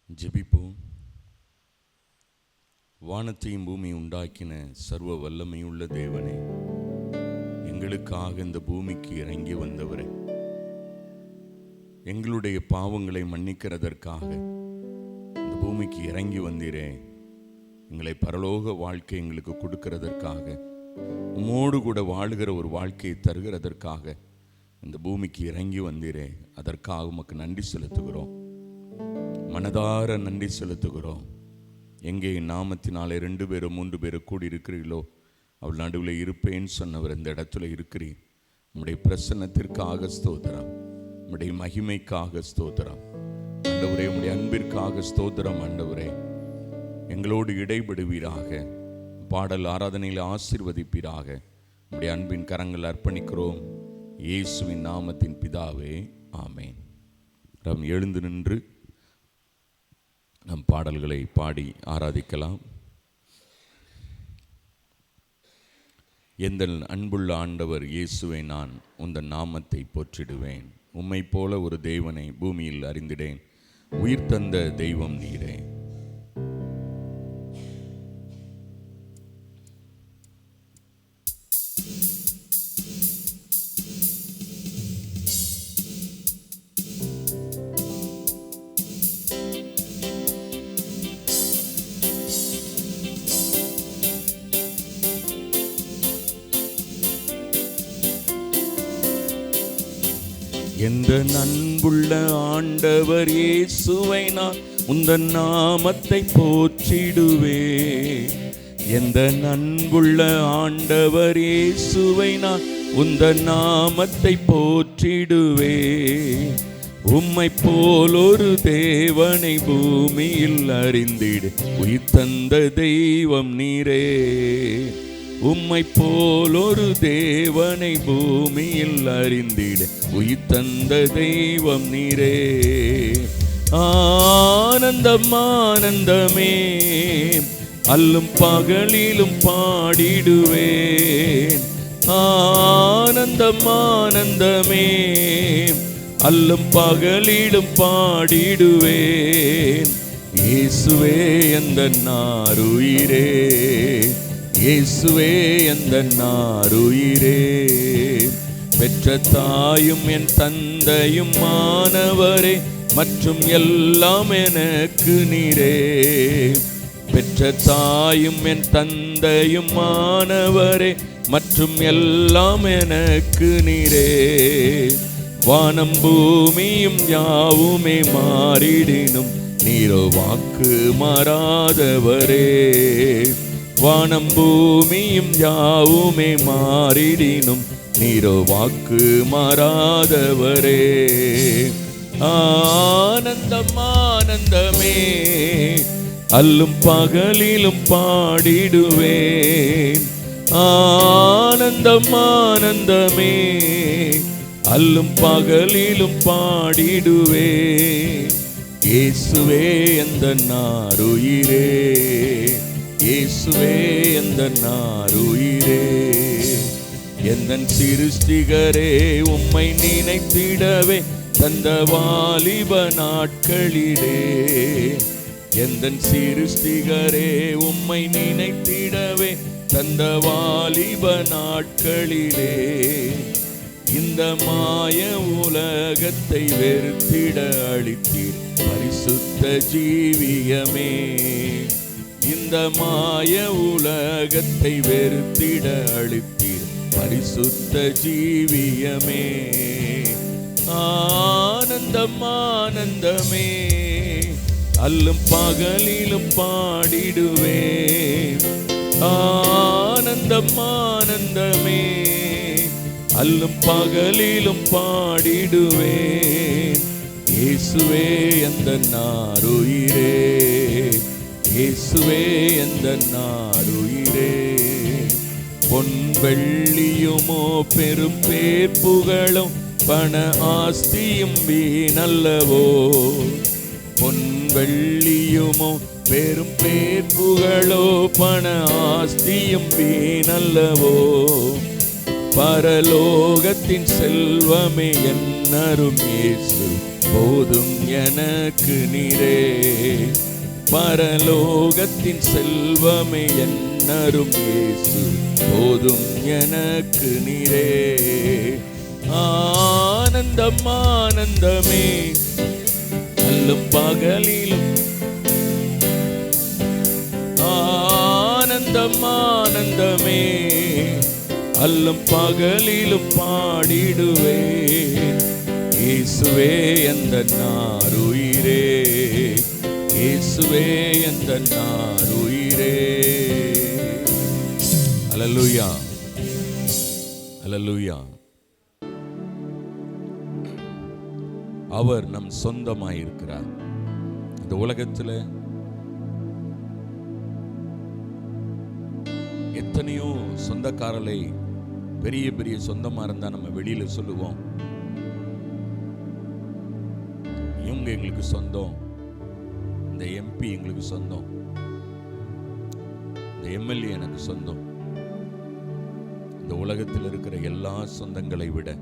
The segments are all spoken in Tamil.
ஜெபிப்போம். வானத்தையும் பூமி உண்டாக்கின சர்வ வல்லமையுள்ள தேவனே, எங்களுக்காக இந்த பூமிக்கு இறங்கி வந்தவரே, எங்களுடைய பாவங்களை மன்னிக்கிறதற்காக இந்த பூமிக்கு இறங்கி வந்தீரே, எங்களை பரலோக வாழ்க்கை எங்களுக்கு கொடுக்கிறதற்காக, உம்மோடு கூட வாழுகிற ஒரு வாழ்க்கையை தருகிறதற்காக இந்த பூமிக்கு இறங்கி வந்தீரே, அதற்காக உமக்கு நன்றி செலுத்துகிறோம். மனதார நன்றி செலுத்துகிறோம். எங்கே நாமத்தினாலே 2 பேரோ 3 பேரோ கூடி இருக்கிறீர்களோ அவள் நடுவில் இருப்பேன்னு சொன்னவர் இந்த இடத்துல இருக்கிறீர். உம்முடைய பிரசன்னத்திற்காக ஸ்தோத்திரம், உம்முடைய மகிமைக்காக ஸ்தோத்திரம் ஆண்டவரே, உம்முடைய அன்பிற்காக ஸ்தோத்திரம் ஆண்டவரே. எங்களோடு இடைபடுவீராக, பாடல் ஆராதனையில் ஆசீர்வதிப்பீராக. உம்முடைய அன்பின் கரங்கள் அர்ப்பணிக்கிறோம், இயேசுவின் நாமத்தின் பிதாவே, ஆமேன். நாம் எழுந்து நின்று நம் பாடல்களை பாடி ஆராதிக்கலாம். எந்தன் அன்புள்ள ஆண்டவர் இயேசுவை நான் உந்தன் நாமத்தை போற்றிடுவேன். உம்மை போல ஒரு தேவனை பூமியில் அறிந்திடேன், உயிர் தந்த தெய்வம் நீரே. எந்த அன்புள்ள ஆண்டவர் இயேசுவை நான் உந்தன் நாமத்தை போற்றிடுவேன். எந்த அன்புள்ள ஆண்டவர் இயேசுவை நான் உந்தன் நாமத்தை போற்றிடுவேன். உம்மை போல் ஒரு தேவனை பூமியில் அறிந்திடு, உயிர் தந்த தெய்வம் நீரே. உம்மை போல் ஒரு தேவனை பூமியில் அறிந்திட, உயிர் தந்த தெய்வம் நீரே. ஆனந்தம் ஆனந்தமே, அல்லும் பகலிலும் பாடிடுவேன். ஆனந்தம் ஆனந்தமே, அல்லும் பகலிலும் பாடிடுவேன். இயேசுவே எந்தன் ஆருயிரே, இயேசுவே எந்தன் ஆருயிரே. பெற்ற தாயும் என் தந்தையும் மானவரே, மற்றும் எல்லாம் எனக்கு நீரே. பெற்ற தாயும் என் தந்தையும் மானவரே, மற்றும் எல்லாம் எனக்கு நீரே. வானம் பூமியும் யாவுமே மாறிடினும் நீரோ வாக்கு மாறாதவரே. வானம் பூமியும் யாவுமே மாறிடினும் நீரோ வாக்கு மாறாதவரே. ஆனந்தம் ஆனந்தமே, அல்லும் பகலிலும் பாடிடுவேன். ஆனந்தம் ஆனந்தமே, அல்லும் பகலிலும் பாடிடுவேன். இயேசுவே எந்தன் ஆருயிரே, இயேசுவே எந்தன் ஆருயிரே. எந்தன் சிருஷ்டிகரே, உம்மை நினைத்திடவே தந்த வாலிப நாட்களிலே. எந்தன் சிருஷ்டிகரே, உம்மை நினைத்திடவே தந்த வாலிப நாட்களிலே. இந்த மாய உலகத்தை வெறுத்திட அளித்தீர் பரிசுத்த ஜீவியமே. இந்த மாய உலகத்தை வெறுத்திட அளித்தீர் பரிசுத்த ஜீவியமே. ஆனந்தம் ஆனந்தமே, அல்லும் பகலிலும் பாடிடுவேன். ஆனந்தம் ஆனந்தமே, அல்லும் பகலிலும் பாடிடுவேன். இயேசுவே எந்தன் ஆருயிரே, இயேசுவே எந்தன் ஆருயிரே. பொன் வெள்ளியுமோ பெரும் பேர் புகழும் பண ஆஸ்தியும் வீணல்லவோ. பொன் வெள்ளியுமோ பெரும் பேர் புகழோ பண ஆஸ்தியும் வீணல்லவோ. பரலோகத்தின் செல்வமே என்னரும் இயேசு போதும் எனக்கு நீரே. பரலோகத்தின் செல்வமே என்னரும் இயேசு, போதும் எனக்கு நீரே. ஆனந்தம் ஆனந்தமே அல்லும் பகலிலும், ஆனந்தம் ஆனந்தமே அல்லும் பகலிலும் பாடிடுவேன். இயேசுவே எந்தன் ஆருயிரே, இயேசுவே எந்தன் ஆருயிரே. அல்லேலூயா, அல்லேலூயா. அவர் நம் சொந்தமாயிருக்கிறார். இந்த உலகத்தில் எத்தனையோ சொந்தக்காரலை பெரிய பெரிய சொந்தமா இருந்தா நம்ம வெளியில சொல்லுவோம், இவங்க எங்களுக்கு சொந்தம், இந்த எம்பி எங்களுக்கு சொந்தம், இந்த எம்எல்ஏ எனக்கு சொந்தம். இந்த உலகத்தில் இருக்கிற எல்லா சொந்தங்களை விட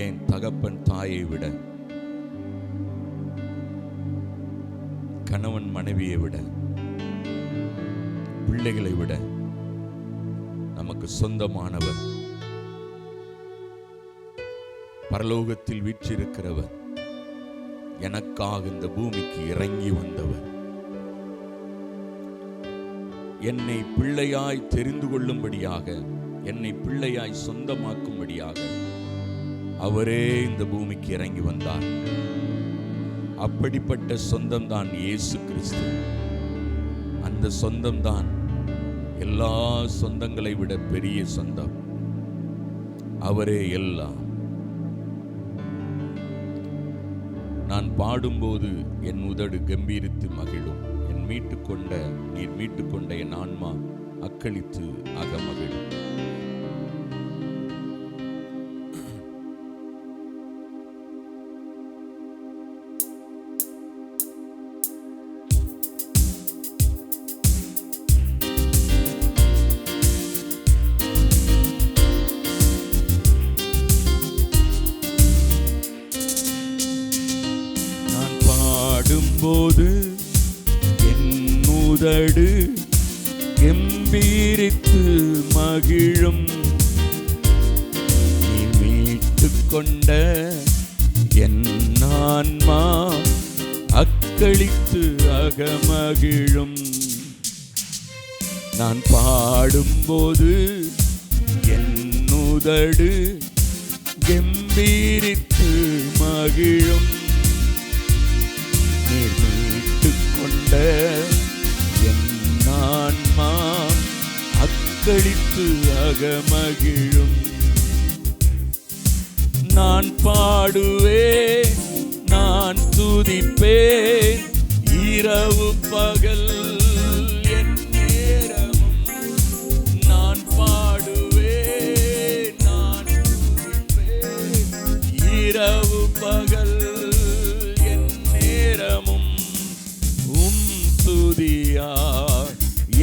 ஏன் தகப்பன் தாயை விட, கணவன் மனைவியை விட, பிள்ளைகளை விட நமக்கு சொந்தமானவர் பரலோகத்தில் வீற்றிருக்கிறவர், எனக்காக இந்த பூமிக்கு இறங்கி வந்தவர், என்னை பிள்ளையாய் தெரிந்து கொள்ளும்படியாக, என்னை பிள்ளையாய் சொந்தமாக்கும்படியாக அவரே இந்த பூமிக்கு இறங்கி வந்தார். அப்படிப்பட்ட சொந்தம்தான் இயேசு கிறிஸ்து. அந்த சொந்தம்தான் எல்லா சொந்தங்களை விட பெரிய சொந்தம். அவரே எல்லாம். நான் பாடும்போது என் உதடு கம்பீரித்து மகிழும், என் நீர் மீட்டுக்கொண்ட என் ஆன்மா அக்களித்து அகமகிழும். போது என் உதடு கம்பீரித்து மகிழும், நீ மீட்டுக்கொண்ட என் ஆன்மா அக்களித்து அகமகிழும். நான் பாடும்போது என் உதடு கம்பீரித்து மகிழும், நீர் மீட்டுக்கொண்ட என் ஆன்மா அக்களித்து அகமகிழும். நான் பாடுவேன், நான் துதிப்பேன், இரவு பகல் என் நேரமும். நான் பாடுவேன், நான் துதிப்பேன், இரவு பகல்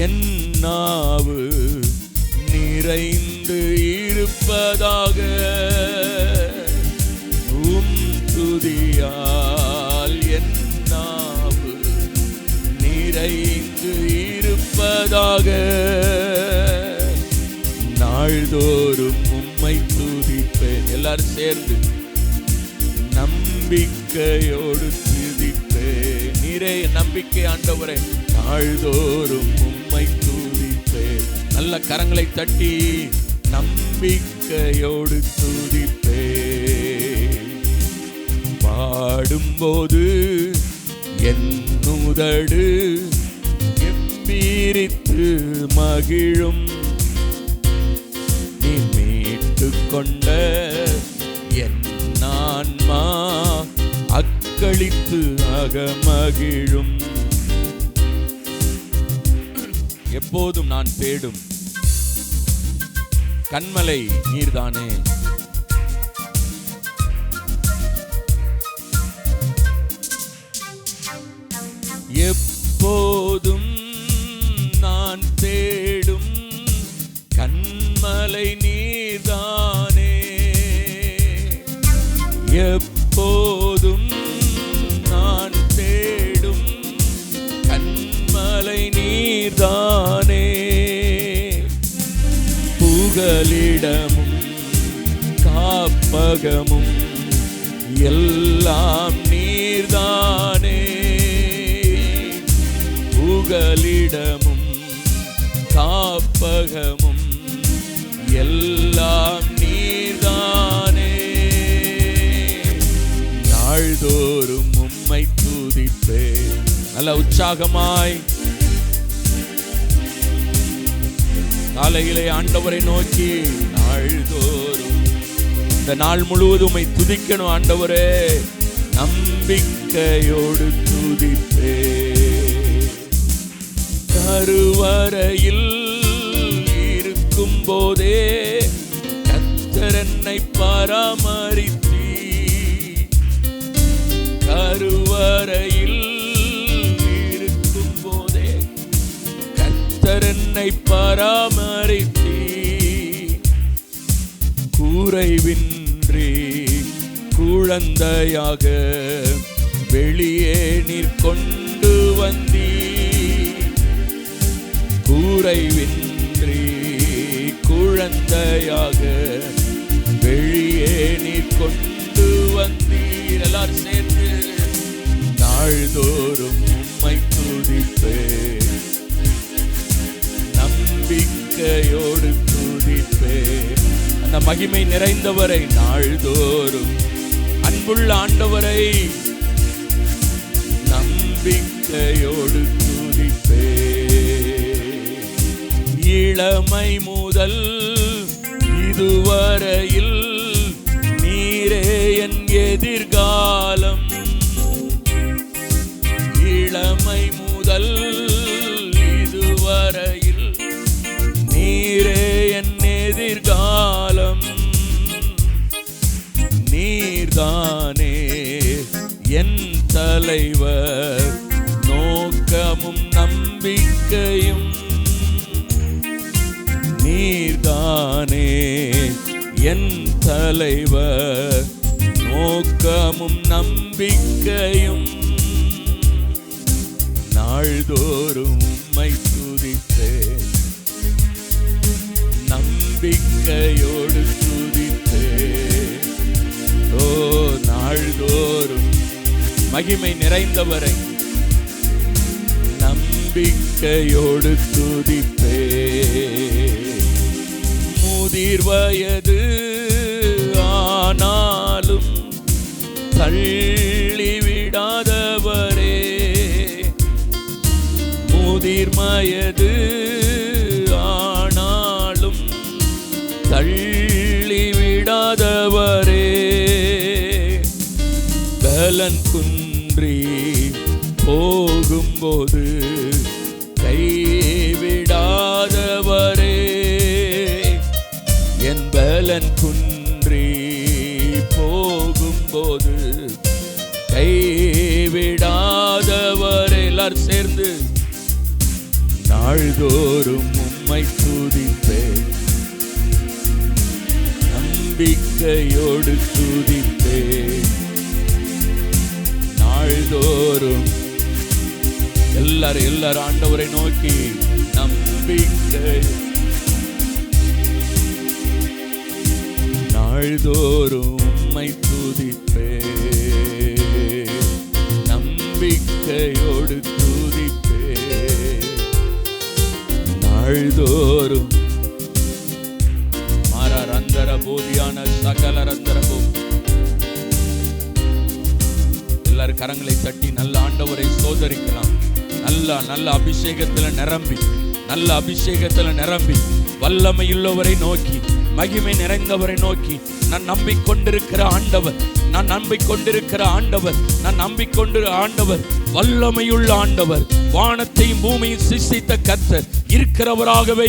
என் நாவு நிறைந்து இருப்பதாக. துதியால் என் நாவு நிறைந்து இருப்பதாக. நாள்தோறும் உம்மை துதிப்பேன். எல்லாரும் சேர்ந்து நம்பிக்கையோடு துதிப்பேன். நீரே நம்பிக்கை ஆண்டவரே. நாள்தோறும் உம்மை துதிப்பேன். நல்ல கரங்களை தட்டி நம்பிக்கையோடு துதிப்பேன். பாடும்போது என் உதடு கம்பீரித்து மகிழும், நீ மீட்டுக்கொண்ட என் ஆன்மா அக்களித்து அகமகிழும். எப்போதும் நான் தேடும் கண்மலை நீர்தானே. எப்போதும் நான் தேடும் கண்மலை நீர்தானே. புகலிடமும் காப்பகமும் எல்லாம் நீர்தானே. புகலிடமும் காப்பகமும் எல்லாம் நீர்தானே. நாள்தோறும் உம்மை துதிப்பேன். நல்ல உற்சாகமாய் காலையிலே ஆண்டவரை நோக்கி நாள்தோறும் இந்த நாள் முழுவதும் உம்மை துதிக்கணும் ஆண்டவரே. நம்பிக்கையோடு துதிப்பேன். கருவறையில் இருக்கும் போதே கர்த்தர் என்னை பராமரித்தீ. கருவறையில் இருக்கும் போதே கர்த்தர் என்னை பராமரித்தீ. குறைவின்றி குழந்தையாக வெளியே நீர் கொண்டு வந்தீ. குறைவின்றி குழந்தையாக வெளியே நீர் கொண்டு வந்தீர். எல்லாரும் சேர்ந்து நாள்தோறும் உம்மை துதிப்பேன். நம்பிக்கையோடு துதிப்பேன். அந்த மகிமை நிறைந்தவரை நாள்தோறும் அன்புள்ள ஆண்டவரை நம்பிக்கையோடு துதிப்பேன். இளமை முதல் இதுவரையில் நீரே என் எதிர்காலம். இளமை முதல் இதுவரையில் நீரே என் எதிர்காலம். நீர்தானே என் தலைவர், நோக்கமும் நம்பிக்கையும். நீர்தானே என் தலைவர், நோக்கமும் நம்பிக்கையும். நாள்தோறும் உம்மை துதிப்பேன். நம்பிக்கையோடு துதிப்பேன். ஓ நாள்தோறும் மகிமை நிறைந்தவரை நம்பிக்கையோடு துதிப்பேன். முதிர் வயது ஆனாலும் தள்ளிவிடாதவரே. முதிர் வயது ஆனாலும் தள்ளிவிடாதவரே. பலன் குன்றி போகும்போது கைவிடாதவரே. என் பலன் குன்றி போகும்போது கைவிடாதவரே. எல்லாரும் சேர்ந்து நாள்தோறும் உம்மை துதிப்பேன். நம்பிக்கையோடு துதிப்பேன். நாள்தோறும் எல்லாரும் ஆண்டவரை நோக்கி நம்பிக்கை. நாள்தோறும் உம்மை துதிப்பேன். நம்பிக்கையோடு துதிப்பேன். நாள்தோறும் மாரந்தர போதியான சகல ரந்தரபோ. எல்லாரும் கரங்களை தட்டி நல்ல ஆண்டவரை சோதரிக்கலாம். நல்ல அபிஷேகத்துல நிரம்பி வல்லமையுள்ளவரை நோக்கி, மகிமை நிறைந்தவரை நோக்கி, நான் நம்பிக்கொண்டிருக்கிற ஆண்டவர் வல்லமையுள்ள ஆண்டவர், வானத்தையும் பூமியும் சிருஷ்டித்த கர்த்தர், இருக்கிறவராகவே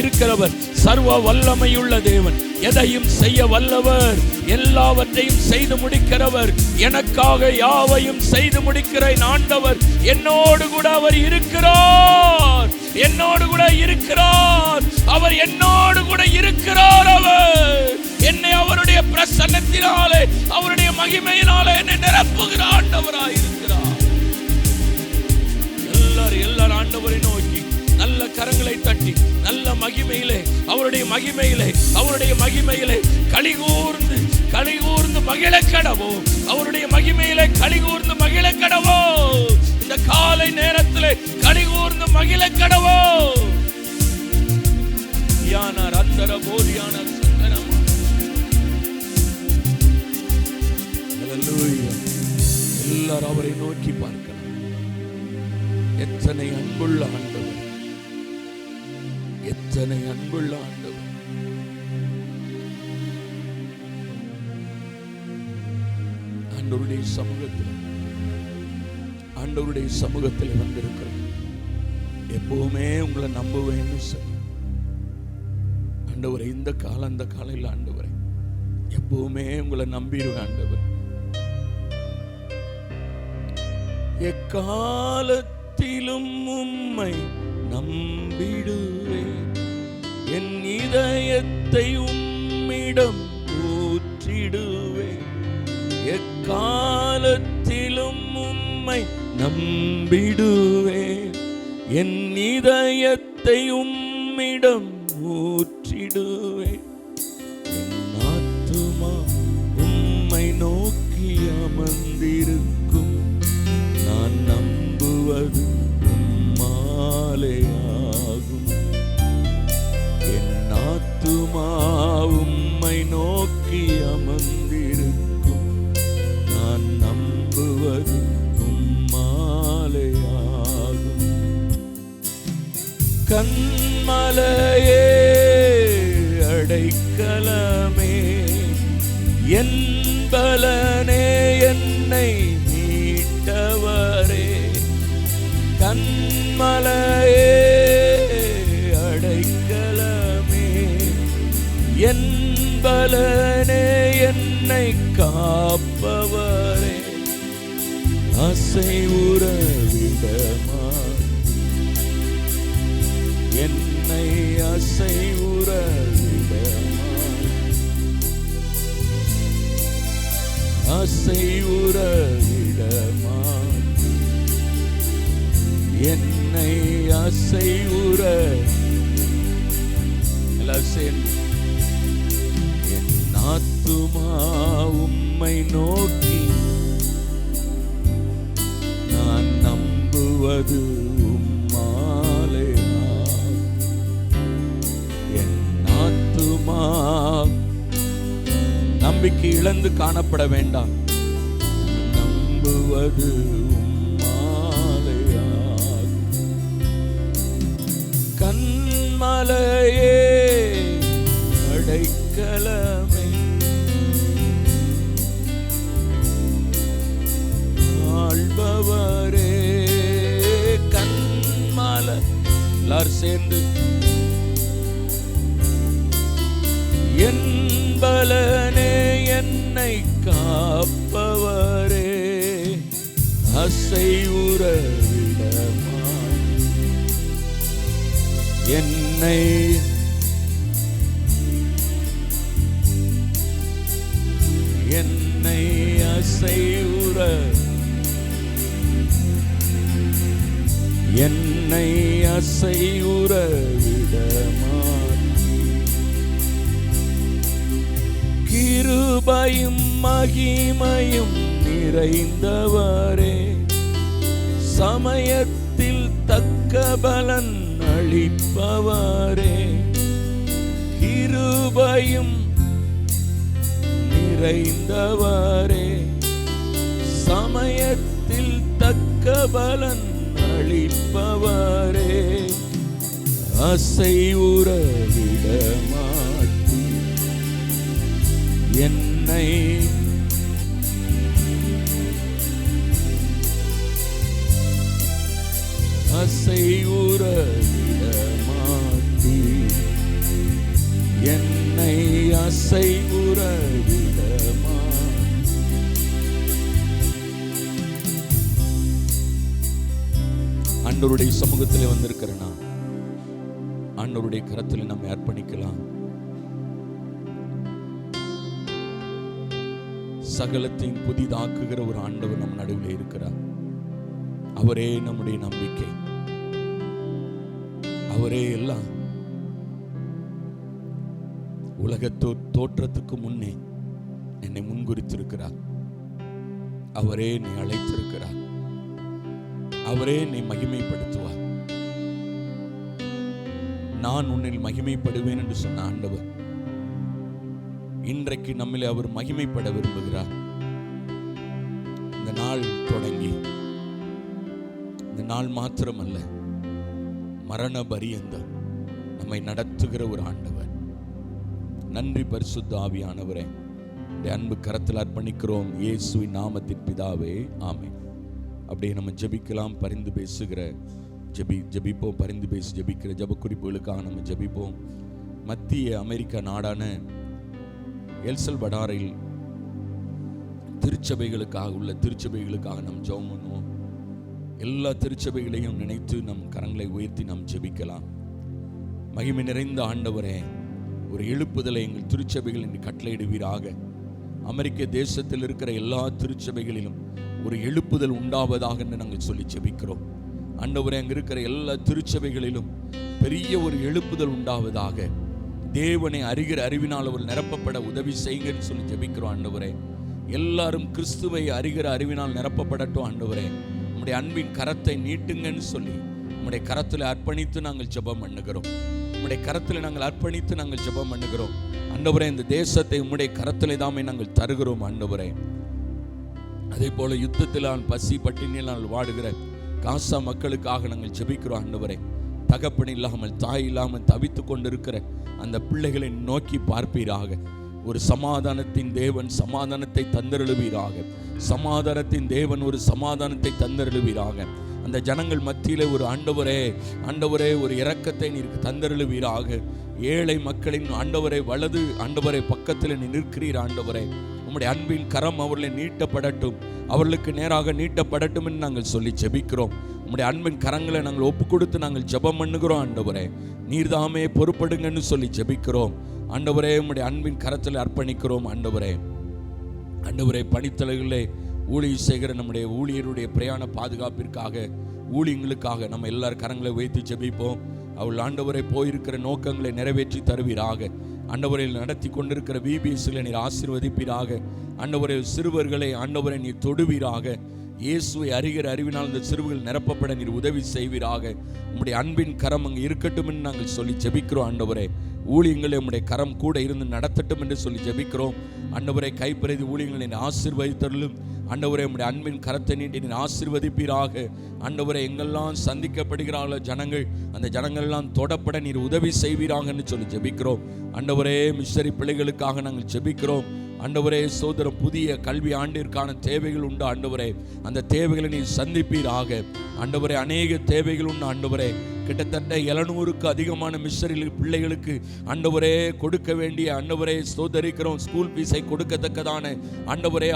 இருக்கிறவர், சர்வ வல்லமையுள்ள தேவன், எதையும் செய்ய வல்லவர், எல்லாவற்றையும் செய்து முடிக்கிறவர், எனக்காக யாவையும் செய்து முடிக்கிற ஆண்டவர் என்னோடு கூட அவர் இருக்கிறார். அவர் என்னோடு கூட இருக்கிறார். அவர் என்னை அவருடைய பிரசன்னத்தினாலே, அவருடைய மகிமையினாலே என்னை நிரப்புகிற ஆண்டவராய் இருக்கிறார். எல்லாரும் ஆண்டவரை நோக்கி நல்ல கரங்களை தட்டி நல்ல மகிமையிலே, அவருடைய மகிமையிலே, அவருடைய மகிமையிலே கலிகூர்ந்து மகிழ கடவோ, அவருடைய மகிமையிலே கலிகூர்ந்து மகிழ கடவோ. இந்த காலை நேரத்திலே கலிகூர்ந்து மகிழ கடவோ. யானார் அந்தர போதியான சங்கரமா. ஹல்லேலூயா. எல்லாரும் அவரை நோக்கி பார்க்கலாம். எத்தனை அன்புள்ள ஆண்டவர், எத்தனை அன்புள்ள ஆண்டவர். ஆண்டவருடைய சமூகத்தில் வந்திருக்கிறோம். எப்பவுமே உங்களை நம்புவேன்னு சொல்லி ஆண்டவரை, இந்த காலம் அந்த காலையில் ஆண்டவரை எப்பவுமே உங்களை நம்பிடுவேன் ஆண்டவர். எக்காலத்திலும் உம்மை நம்பிடுவேன், என் இதயத்தை உம்மிடம் ஊற்றிடுவேன். எக்காலத்திலும் உம்மை நம்பிடுவேன், என் இதயத்தை உம்மிடம் ஊற்றிடுவேன். என் ஆத்துமா உம்மை நோக்கி அமர்ந்திருக்கும், நான் நம்புவது உம்மாலேயாகும். என் ஆத்துமா உம்மை நோக்கி அமர்ந்திருக்கும், நான் நம்புவது உம்மாலேயாகும். கன்மலையே அடைக்கலமே, என் பலனே என்னை மீட்டவரே. கன்மலையே அடைக்கலமே, என் பலனே என்னை காப்பவரே. அசைவுற விடமாட்டீர், என்னை அசைவுற விடமாட்டீர். அசைவுற விடமாட்டீர், என்னை அசைவுற. எல்லாம் சேர்ந்து. என் ஆத்துமா உம்மை நோக்கி நான் நம்புவது உம்மாலேயாகும். என் ஆத்துமா நம்பிக்கை இழந்து காணப்பட வேண்டாம், நம்புவது உம்மாலேயாகும். கன்மலையே அடைக்கலமே, ஆள்பவரே. கன்மலை எல்லாரும் சேர்ந்து. என் பலனே என்னை காப்பவரே, அசைவுற விடமாட்டீர், என்னை என்னை அசைவுற, என்னை அசைவுற விடமாட்டீர். கிருபையும் மகிமையும் நிறைந்தவரே, சமயத்தில் தக்க பலன் அளிப்பவரே. கிருபையும் நிறைந்தவரே, சமயத்தில் தக்க பலன் அளிப்பவரே. அசைவுற விடமாட்டீர், என்னை அசைவுற விடமாட்டீர், என்னை அசைவுற விடமாட்டீர். ஆண்டவருடைய சமூகத்தில் வந்திருக்கிறேனா, ஆண்டவருடைய கரத்தில் நம்ம அர்ப்பணிக்கலாம். சகலத்தையும் புதிதாக்குகிற ஒரு ஆண்டவர் நம் நடுவில் இருக்கிறார். அவரே நம்முடைய நம்பிக்கை, அவரே எல்லாம். உலக தோற்றத்துக்கு முன்னே என்னை முன்குறித்திருக்கிறார். அவரே என்னை அழைத்திருக்கிறார். அவரே என்னை மகிமைப்படுத்துவார். நான் உன்னில் மகிமைப்படுவேன் என்று சொன்ன ஆண்டவர் இன்றைக்கு நம்மிலே அவர் மகிமைப்பட விரும்புகிறார். இந்த நாள் தொடங்கி இந்த நாள் மாத்திரமல்ல, மரண பரியந்தம் நம்மை நடத்துகிற ஒரு ஆண்டவர். நன்றி பரிசுத்த ஆவியானவரே, இந்த அன்பு கரத்தில் அர்ப்பணிக்கிறோம் இயேசுவின் நாமத்தின் பிதாவே, ஆமென். அப்படியே நம்ம ஜெபிக்கலாம். பரிந்து பேசுகிற ஜெபிப்போம். பரிந்து பேசி ஜெபிக்கிற ஜெப குறிப்புகளுக்காக நம்ம ஜெபிப்போம். மத்திய அமெரிக்கா நாடான எல்சல்வடாரில் திருச்சபைகளுக்காக உள்ள திருச்சபைகளுக்காக நாம் ஜெபம் பண்ணுவோம். எல்லா திருச்சபைகளையும் நினைத்து நம் கரங்களை உயர்த்தி நாம் ஜெபிக்கலாம். மகிமை நிறைந்த ஆண்டவரே, ஒரு எழுப்புதலை எங்கள் திருச்சபைகள் என்று கட்டளையிடுவீராக. அமெரிக்க தேசத்தில் இருக்கிற எல்லா திருச்சபைகளிலும் ஒரு எழுப்புதல் உண்டாவதாக என்று நாங்கள் சொல்லி ஜெபிக்கிறோம். ஆண்டவரே, அங்கே இருக்கிற எல்லா திருச்சபைகளிலும் பெரிய ஒரு எழுப்புதல் உண்டாவதாக. தேவனை அறிகிற அறிவினால் அவர் நிரப்பப்பட உதவி செய்யுங்கன்னு சொல்லி ஜெபிக்கிறோம். ஆண்டவரே, எல்லாரும் கிறிஸ்துவை அறிகிற அறிவினால் நிரப்பப்படட்டும். ஆண்டவரே, உம்முடைய அன்பின் கரத்தை நீட்டுங்கன்னு சொல்லி உம்முடைய கரத்தில் அர்ப்பணித்து நாங்கள் ஜெபம் பண்ணுகிறோம். உம்முடைய கரத்தில் நாங்கள் அர்ப்பணித்து நாங்கள் ஜெபம் பண்ணுகிறோம். ஆண்டவரே, இந்த தேசத்தை உம்முடைய கரத்திலே தாமே நாங்கள் தருகிறோம். ஆண்டவரே, அதே போல யுத்தத்தில் பசி பட்டினியில் நாங்கள் வாடுகிற காசா மக்களுக்காக நாங்கள் ஜெபிக்கிறோம். ஆண்டவரே, தகப்பன் இல்லாமல் தாய் இல்லாமல் தவித்து கொண்டிருக்கிற அந்த பிள்ளைகளை நோக்கி பார்ப்பீராக. ஒரு சமாதானத்தின் தேவன் சமாதானத்தை தந்தருளுவீராக. சமாதானத்தின் தேவன் ஒரு சமாதானத்தை தந்தருளுவீராக. அந்த ஜனங்கள் மத்தியிலே ஒரு ஆண்டவரே ஒரு இரக்கத்தை நீர் தந்தருளுவீராக. ஏழை மக்களின் வலது பக்கத்தில் நீ நிற்கிறீர். ஆண்டவரே, உம்முடைய அன்பின் கரம் அவர்களை நீட்டப்படட்டும், அவர்களுக்கு நேராக நீட்டப்படட்டும் என்று நாங்கள் சொல்லி ஜெபிக்கிறோம். உம்முடைய அன்பின் கரங்களை நாங்கள் ஒப்பு கொடுத்து நாங்கள் ஜெபம் பண்ணுகிறோம். ஆண்டவரே, நீர்தாமே பொறுப்படுங்கன்னு சொல்லி ஜெபிக்கிறோம். ஆண்டவரே, உம்முடைய அன்பின் கரத்தில் அர்ப்பணிக்கிறோம். ஆண்டவரே, பணித்தலைகளிலே ஊழியர் செய்கிற நம்முடைய ஊழியருடைய பிரயாண பாதுகாப்பிற்காக, ஊழியங்களுக்காக நம்ம எல்லாரும் கரங்களை வைத்து ஜெபிப்போம். அவள் ஆண்டவரை போயிருக்கிற நோக்கங்களை நிறைவேற்றி தருவீராக. ஆண்டவரையில் நடத்தி கொண்டிருக்கிற VBSல நீர் ஆசீர்வதிப்பீராக. ஆண்டவரை சிறுவர்களை ஆண்டவரை நீர் தொடுவீராக. இயேசுவை அறிகிற அறிவினால் இந்த சிறுவர்கள் நிரப்பப்பட நீர் உதவி செய்வீராக. உம்முடைய அன்பின் கரம் அங்கே இருக்கட்டும் என்று நாங்கள் சொல்லி ஜெபிக்கிறோம். ஆண்டவரே, ஊழியங்களை உம்முடைய கரம் கூட இருந்து நடத்தட்டும் என்று சொல்லி ஜெபிக்கிறோம். ஆண்டவரை, கைப்பிரதி ஊழியங்களை ஆசீர்வதித்தருளும். ஆண்டவரே, உம்முடைய அன்பின் கரத்தை நீட்டி நீர் ஆசீர்வதிப்பீராக. ஆண்டவரை, எங்கெல்லாம் சந்திக்கப்படுகிறார்களோ ஜனங்கள், அந்த ஜனங்கள்லாம் தொடப்பட நீர் உதவி செய்வீராக என்று சொல்லி ஜெபிக்கிறோம். ஆண்டவரே, மிஷனரி பிள்ளைகளுக்காக நாங்கள் ஜெபிக்கிறோம். ஆண்டவரே, சோதரம் புதிய கல்வி ஆண்டிற்கான தேவைகள் உண்டு. ஆண்டவரே, அந்த தேவைகளை நீர் சந்திப்பீராக. ஆண்டவரே, அநேக தேவைகள் உண்டு. ஆண்டவரே, கிட்டத்தட்ட 700க்கு அதிகமான மிஷனரி பிள்ளைகளுக்கு ஆண்டவரே கொடுக்க வேண்டிய ஸ்தோத்தரிக்கிறோம் ஸ்கூல் ஃபீஸை கொடுக்கத்தக்கதான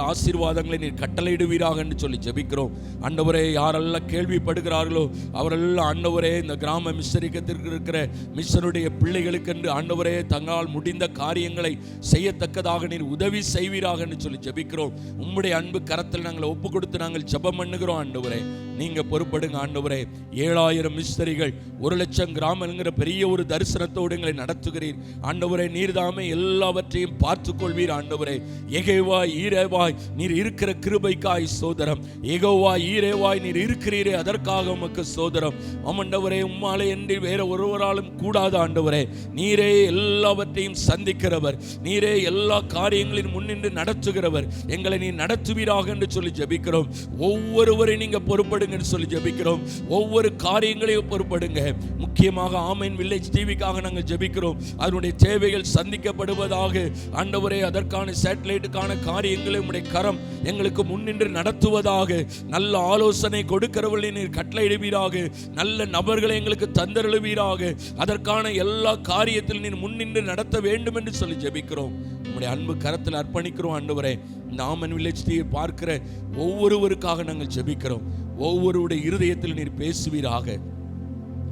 ஆசீர்வாதங்களை நீர் கட்டளையிடுவீராக என்று சொல்லி ஜெபிக்கிறோம். ஆண்டவரே, யாரெல்லாம் கேள்விப்படுகிறார்களோ அவரெல்லாம் இந்த கிராம மிஷனரிக்கத்திற்கு இருக்கிற மிஷனுடைய பிள்ளைகளுக்கு என்று தங்களால் முடிந்த காரியங்களை செய்யத்தக்கதாக நீர் உதவி செய்வீராக என்று சொல்லி ஜெபிக்கிறோம். உம்முடைய அன்பு கரத்தில் நாங்கள் ஒப்பு கொடுத்து நாங்கள் ஜெபம் பண்ணுகிறோம். ஆண்டவரே, நீங்க பொறுப்படுங்க. ஆண்டவரே, 7000 மிஷனரிகள் 1,00,000 கிராமங்கிற பெரிய ஒரு தரிசனத்தோடு எங்களை நடத்துகிறீர். ஆண்டவரே, நீர்தாமே எல்லாவற்றையும் பார்த்துக் கொள்வீர். ஆண்டவரே, யெகோவாய் ஈரேவாய் நீர் இருக்கிற கிருபைக்காய் ஸ்தோத்திரம். யெகோவாய் ஈரேவாய் நீர் இருக்கிறீரே, அதற்காக உமக்கு ஸ்தோத்திரம். ஆண்டவரே, உம்மாலே என்று வேற ஒருவராலும் கூடாது. ஆண்டவரே, நீரே எல்லாவற்றையும் சந்திக்கிறவர், நீரே எல்லா காரியங்களின் முன்னின்று நடத்துகிறவர். எங்களை நீர் நடத்துவீராக என்று சொல்லி ஜெபிக்கிறோம். ஒவ்வொருவரையும் நீங்க பொறுப்படுங்க சொல்லி ஜெபிக்கிறோம். ஒவ்வொரு காரியங்களையும் பொறுப்படுங்க. முக்கியமாக ஆமென் வில்லேஜ் டிவிக்காக நாங்கள் ஜெபிக்கிறோம். அதனுடைய தேவைகள் சந்திக்கப்படுவதாக. ஆண்டவரே, அதற்கான சேட்டலைட்டுக்கான காரியங்களை உம்முடைய கரம் எங்களுக்கு முன்னின்று நடத்துவதாக. நல்ல ஆலோசனை கொடுக்கிறவர்களை நீர் கட்டளையிடுவீராக. நல்ல நபர்களை எங்களுக்கு தந்தருளுவீராக. அதற்கான எல்லா காரியத்தில் நீர் முன்னின்று நடத்த வேண்டும் என்று சொல்லி ஜெபிக்கிறோம். உம்முடைய அன்பு கரத்தில் அர்ப்பணிக்கிறோம். ஆண்டவரே, இந்த ஆமென் வில்லேஜ் டிவி பார்க்கிற ஒவ்வொருவருக்காக நாங்கள் ஜெபிக்கிறோம். ஒவ்வொருடைய இருதயத்தில் நீர் பேசுவீராக.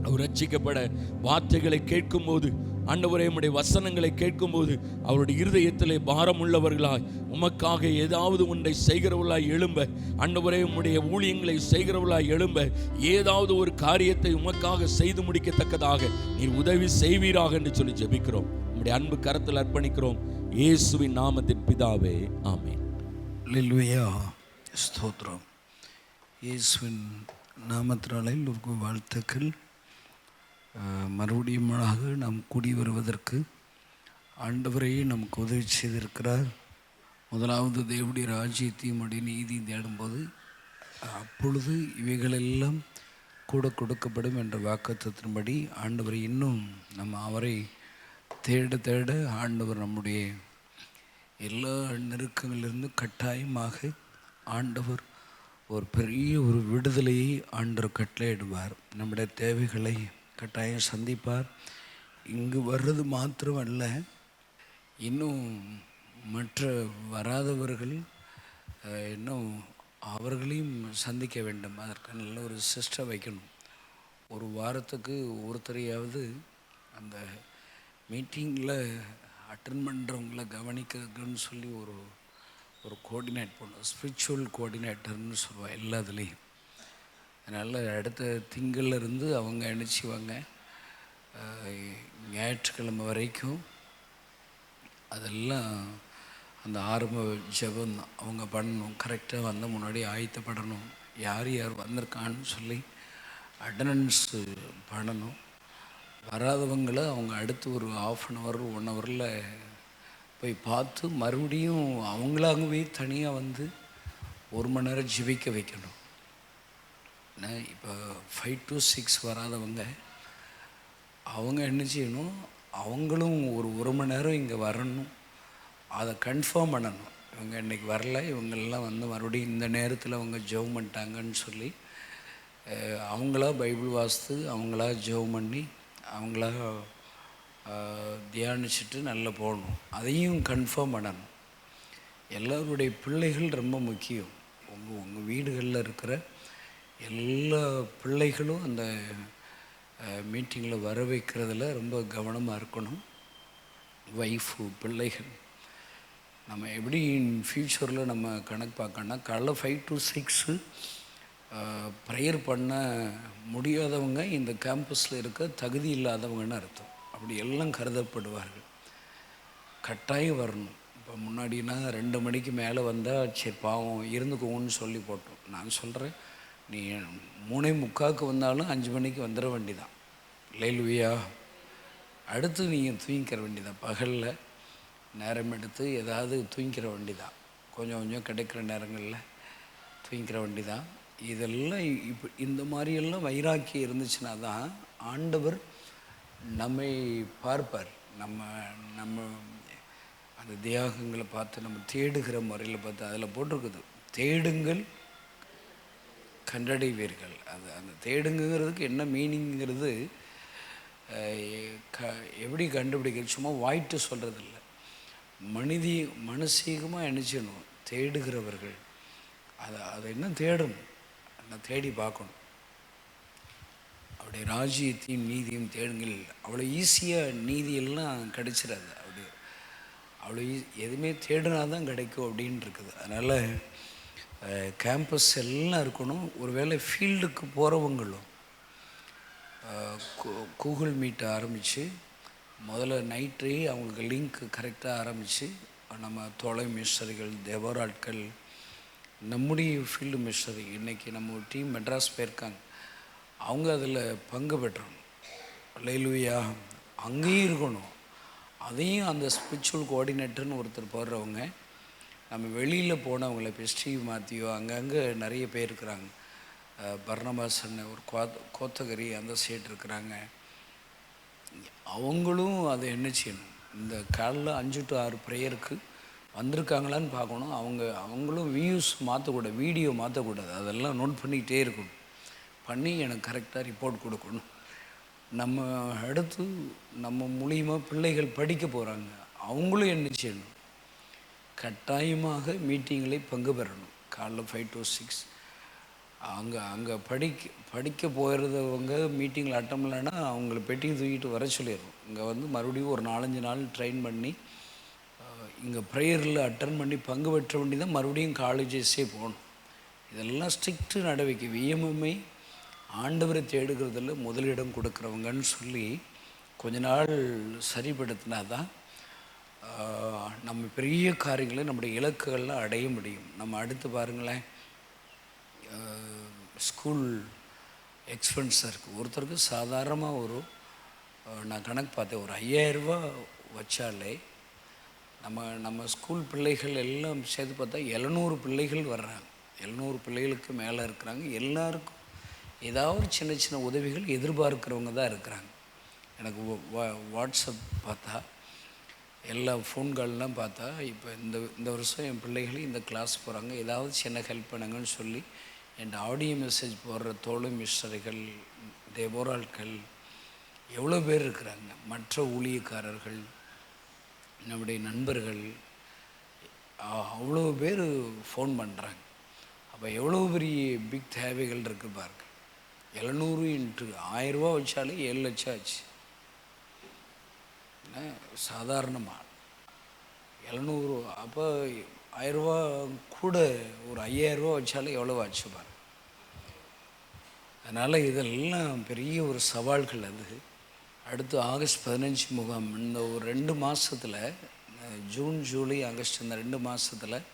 அவர் ரட்சிக்கப்பட வார்த்தைகளை கேட்கும் போது ஆண்டவரே உம்முடைய வசனங்களை கேட்கும்போது அவருடைய இருதயத்திலே பாரம் உள்ளவர்களாய் உமக்காக ஏதாவது ஒன்றை செய்கிறவர்களாய் எழும்ப, ஆண்டவரே உம்முடைய ஊழியங்களை செய்கிறவர்களாய் எழும்ப, ஏதாவது ஒரு காரியத்தை உமக்காக செய்து முடிக்கத்தக்கதாக நீர் உதவி செய்வீராக என்று சொல்லி ஜெபிக்கிறோம். உம்முடைய அன்பு கரத்தில் அர்ப்பணிக்கிறோம், இயேசுவின் நாமத்தின் பிதாவே, ஆமென். அல்லேலூயா, ஸ்தோத்திரம். இயேசுவின் நாமத்தினாலே வாழ்த்துக்கள். மறுபடியும் நாம் கூடி வருவதற்கு ஆண்டவரையே நமக்கு உதவி செய்திருக்கிறார். முதலாவது தேவனுடைய ராஜ்யத்தையும் உடைய நீதியும் தேடும்போது அப்பொழுது இவைகளெல்லாம் கூட கொடுக்கப்படும் என்ற வாக்குத்தத்தின்படி ஆண்டவரை இன்னும் நம்ம அவரை தேட தேட ஆண்டவர் நம்முடைய எல்லா நெருக்கங்களிலிருந்து கட்டாயமாக ஆண்டவர் ஒரு பெரிய ஒரு விடுதலையை ஆண்டவர் கட்டளையிடுவார். நம்முடைய தேவைகளை கட்டாயம் சந்திப்பார். இங்கு வர்றது மாத்திரமல்ல, இன்னும் மற்ற வராதவர்கள் இன்னும் அவர்களையும் சந்திக்க வேண்டும். அதற்கு நல்ல ஒரு சிஸ்டம் வைக்கணும். ஒரு வாரத்துக்கு ஒருத்தரையாவது அந்த மீட்டிங்கில் அட்டன் பண்ணுறவங்கள கவனிக்கிறதுக்குன்னு சொல்லி ஒரு கோஆர்டினேட் பண்ணணும். ஸ்பிரிச்சுவல் கோஆர்டினேட்டர்னு சொல்லுவாள் எல்லாத்துலேயும். அதனால் அடுத்த திங்கள்லேருந்து அவங்க நினச்சிவாங்க ஞாயிற்றுக்கிழமை வரைக்கும் அதெல்லாம் அந்த ஆரம்ப ஜெபம் அவங்க பண்ணணும். கரெக்டாக வந்து முன்னாடி ஆயத்தப்படணும். யார் யார் வந்திருக்கான்னு சொல்லி அட்டண்டன்ஸு பண்ணணும். வராதவங்களை அவங்க அடுத்து ஒரு 1/2 1 ஹவரில் போய் பார்த்து மறுபடியும் அவங்களாகவே தனியாக வந்து 1 மணி நேரம் ஜெபிக்க வைக்கணும். இப்போ 5 to 6 வராதவங்க அவங்க என்ன செய்யணும், அவங்களும் ஒரு மணி நேரம் இங்கே வரணும். அதை கன்ஃபார்ம் பண்ணணும். இவங்க இன்றைக்கி வரல, இவங்கெல்லாம் வந்து மறுபடியும் இந்த நேரத்தில் அவங்க ஜெபம் பண்ணிட்டாங்கன்னு சொல்லி அவங்களா பைபிள் வாசித்து அவங்களா ஜெபம் பண்ணி அவங்களா தியானிச்சுட்டு நல்லா போகணும். அதையும் கன்ஃபார்ம் பண்ணணும். எல்லோருடைய பிள்ளைகள் ரொம்ப முக்கியம். உங்கள் வீடுகளில் இருக்கிற எல்லா பிள்ளைகளும் அந்த மீட்டிங்கில் வர வைக்கிறதுல ரொம்ப கவனமாக இருக்கணும். ஒய்ஃபு, பிள்ளைகள் நம்ம எப்படி ஃப்யூச்சரில் நம்ம கணக்கு பார்க்கணுன்னா, காலைல 5 to 6 ப்ரேயர் பண்ண முடியாதவங்க இந்த கேம்பஸில் இருக்க தகுதி இல்லாதவங்கன்னு அர்த்தம். அப்படி எல்லாம் கருதப்படுவார்கள். கட்டாயம் வரணும். இப்போ முன்னாடினா 2 மணிக்கு மேலே வந்தால் சரி பாவம் இருந்துக்கோங்கன்னு சொல்லி போட்டோம். நான் சொல்கிறேன், நீ 3:45 வந்தாலும் 5 மணிக்கு வந்துட வேண்டிதான். அல்லேலூயா. அடுத்து நீங்கள் தூங்கிக்கிற வேண்டியதான். பகலில் நேரம் எடுத்து ஏதாவது தூங்கிக்கிற வேண்டிதான். கொஞ்சம் கொஞ்சம் கிடைக்கிற நேரங்களில் தூங்கிக்கிற வேண்டிதான். இதெல்லாம் இப்போ இந்த மாதிரியெல்லாம் வைராக்கியம் இருந்துச்சுன்னா தான் ஆண்டவர் நம்மை பார்ப்பார். நம்ம அந்த தியாகங்களை பார்த்து நம்ம தேடுகிற முறையில் பார்த்து அதில் போட்டிருக்குது, தேடுங்கள் கண்டடைவீர்கள். அந்த தேடுங்கிறதுக்கு என்ன மீனிங்கிறது எப்படி கண்டுபிடிக்கிறது? சும்மா வாய்ட்டு சொல்கிறதில்ல. மனசீகமாக நினச்சிடணும். தேடுகிறவர்கள் அதை என்ன தேடணும், அதை தேடி பார்க்கணும். அவருடைய ராஜ்யத்தையும் நீதியும் தேடுங்கள். அவ்வளோ ஈஸியாக நீதியெல்லாம் கிடைச்சிடாது. அவ்வளோ எதுவுமே தேடினா தான் கிடைக்கும் அப்படின்னு இருக்குது. அதனால் கேம்பஸ் எல்லாம் இருக்கணும். ஒருவேளை ஃபீல்டுக்கு போகிறவங்களும் கூகுள் மீட் ஆரம்பித்து முதல்ல நைட்டே அவங்களுக்கு லிங்க் கரெக்டாக ஆரம்பித்து நம்ம தோலை மிஷனரிகள், தேவராட்கள், நம்முடைய ஃபீல்டு மிஷனரி இன்றைக்கி நம்ம ஒரு டீம் மெட்ராஸ் போயிருக்காங்க. அவங்க அதில் பங்கு பெற்றணும். அல்லேலூயா. அங்கேயும் இருக்கணும். அதையும் அந்த ஸ்பிரிச்சுவல் கோஆர்டினேட்டர்னு ஒருத்தர் போடுறவங்க, நம்ம வெளியில் போனவங்கள இப்போ ஸ்டீவ் மாத்தியோ அங்கங்கே நிறைய பேர் இருக்கிறாங்க. பர்னபாசன் ஒரு கோத்தகிரி அந்த சைடு இருக்கிறாங்க. அவங்களும் அதை என்ன செய்யணும், இந்த காலைல 5 to 6 ப்ரேயருக்கு வந்திருக்காங்களான்னு பார்க்கணும். அவங்களும் வியூஸ் மாற்றக்கூடாது, வீடியோ மாற்றக்கூடாது. அதெல்லாம் நோட் பண்ணிக்கிட்டே இருக்கணும். பண்ணி எனக்கு கரெக்டாக ரிப்போர்ட் கொடுக்கணும். நம்ம அடுத்து நம்ம மூலியமாக பிள்ளைகள் படிக்க போகிறாங்க. அவங்களும் என்ன செய்யணும், கட்டாயமாக மீட்டிங்களை பங்கு பெறணும். காலைல 5 to 6 அங்கே அங்கே படிக்க போகிறவங்க மீட்டிங்கில் அட்டன் பண்ணலைன்னா அவங்கள பெட்டியை தூக்கிட்டு வர சொல்லிடுறோம். இங்கே வந்து மறுபடியும் ஒரு 4-5 நாள் ட்ரெயின் பண்ணி இங்கே ப்ரேயரில் அட்டன் பண்ணி பங்கு பெற்ற வேண்டி தான் மறுபடியும் காலேஜஸே போகணும். இதெல்லாம் ஸ்ட்ரிக்ட்டு நடவடிக்கை. விஎம்எம்ஐ ஆண்டவரை தேடுகிறதில் முதலிடம் கொடுக்குறவங்கன்னு சொல்லி கொஞ்ச நாள் சரிப்படுத்தினா தான் நம்ம பெரிய காரியங்களை நம்முடைய இலக்குகள்லாம் அடைய முடியும். நம்ம அடுத்து பாருங்களேன், ஸ்கூல் எக்ஸ்பென்ஸாக இருக்குது. ஒருத்தருக்கு சாதாரணமாக நான் கணக்கு பார்த்தேன், ஒரு 5000 ரூபா வச்சாலே நம்ம ஸ்கூல் பிள்ளைகள் எல்லாம் சேர்த்து பார்த்தா 700 பிள்ளைகள் வர்றாங்க. 700 பிள்ளைகளுக்கு மேலே இருக்கிறாங்க. எல்லாருக்கும் ஏதாவது சின்ன சின்ன உதவிகள் எதிர்பார்க்குறவங்க தான் இருக்கிறாங்க. எனக்கு வாட்ஸ்அப் பார்த்தா எல்லா ஃபோன் கால்லாம் பார்த்தா இப்போ இந்த வருஷம் என் பிள்ளைகளும் இந்த கிளாஸ் போகிறாங்க, ஏதாவது சின்ன ஹெல்ப் பண்ணுங்கன்னு சொல்லி என் ஆடியோ மெசேஜ் போடுற தோழமை மிஸ்டர்கள், தேவோராட்கள் எவ்வளோ பேர் இருக்கிறாங்க. மற்ற ஊழியக்காரர்கள், நம்முடைய நண்பர்கள், அவ்வளோ பேர் ஃபோன் பண்ணுறாங்க. அப்போ எவ்வளோ பெரிய பிக் தேவைகள் இருக்குது பாருங்க. 700 இன்ட்டு 1000 ரூபா வச்சாலே 7 லட்சம் ஆச்சு. சாதாரணமாக 700, அப்போ 1000 ரூபா கூட ஒரு 5000 ரூபா வச்சாலே எவ்வளோ ஆச்சு பாருங்க. அதனால் இதெல்லாம் பெரிய ஒரு சவால்கள். அது அடுத்து ஆகஸ்ட் 15 முகாம். இந்த ஒரு 2 மாதத்தில், ஜூன் ஜூலை ஆகஸ்ட், இந்த 2 மாதத்தில்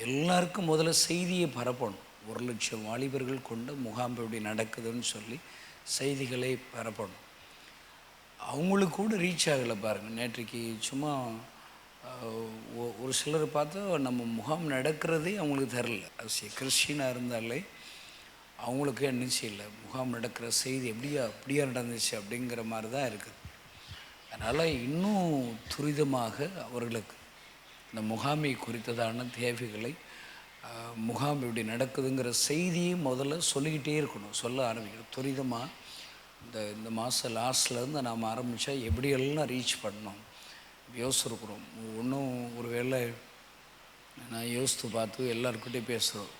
எல்லாருக்கும் முதல்ல செய்தியை பரப்பணும். 1,00,000 வாலிபர்கள் கொண்ட முகாம் எப்படி நடக்குதுன்னு சொல்லி செய்திகளை பரப்பணும். அவங்களுக்கு கூட ரீச் ஆகலை பாருங்கள். நேற்றைக்கு சும்மா ஒரு சிலர் பார்த்தா நம்ம முகாம் நடக்கிறதே அவங்களுக்கு தெரில. கிறிஸ்டினாக இருந்தாலே அவங்களுக்கு என்னச்சு இல்லை, முகாம் நடக்கிற செய்தி அப்படியா நடந்துச்சு அப்படிங்கிற மாதிரி தான் இருக்குது. அதனால் இன்னும் துரிதமாக அவர்களுக்கு இந்த முகாமை குறித்ததான தேவைகளை, முகாம் எப்படி நடக்குதுங்கிற செய்தியை முதல்ல சொல்லிக்கிட்டே இருக்கணும், சொல்ல ஆரம்பிக்கணும். துரிதமாக இந்த மாதம் லாஸ்ட்லேருந்து நாம் ஆரம்பித்தா எப்படியெல்லாம் ரீச் பண்ணோம் யோசிச்சிருக்கிறோம். ஒன்றும் ஒரு வேளை நான் யோசித்து பார்த்து எல்லாருக்கிட்டையும் பேசுகிறோம்.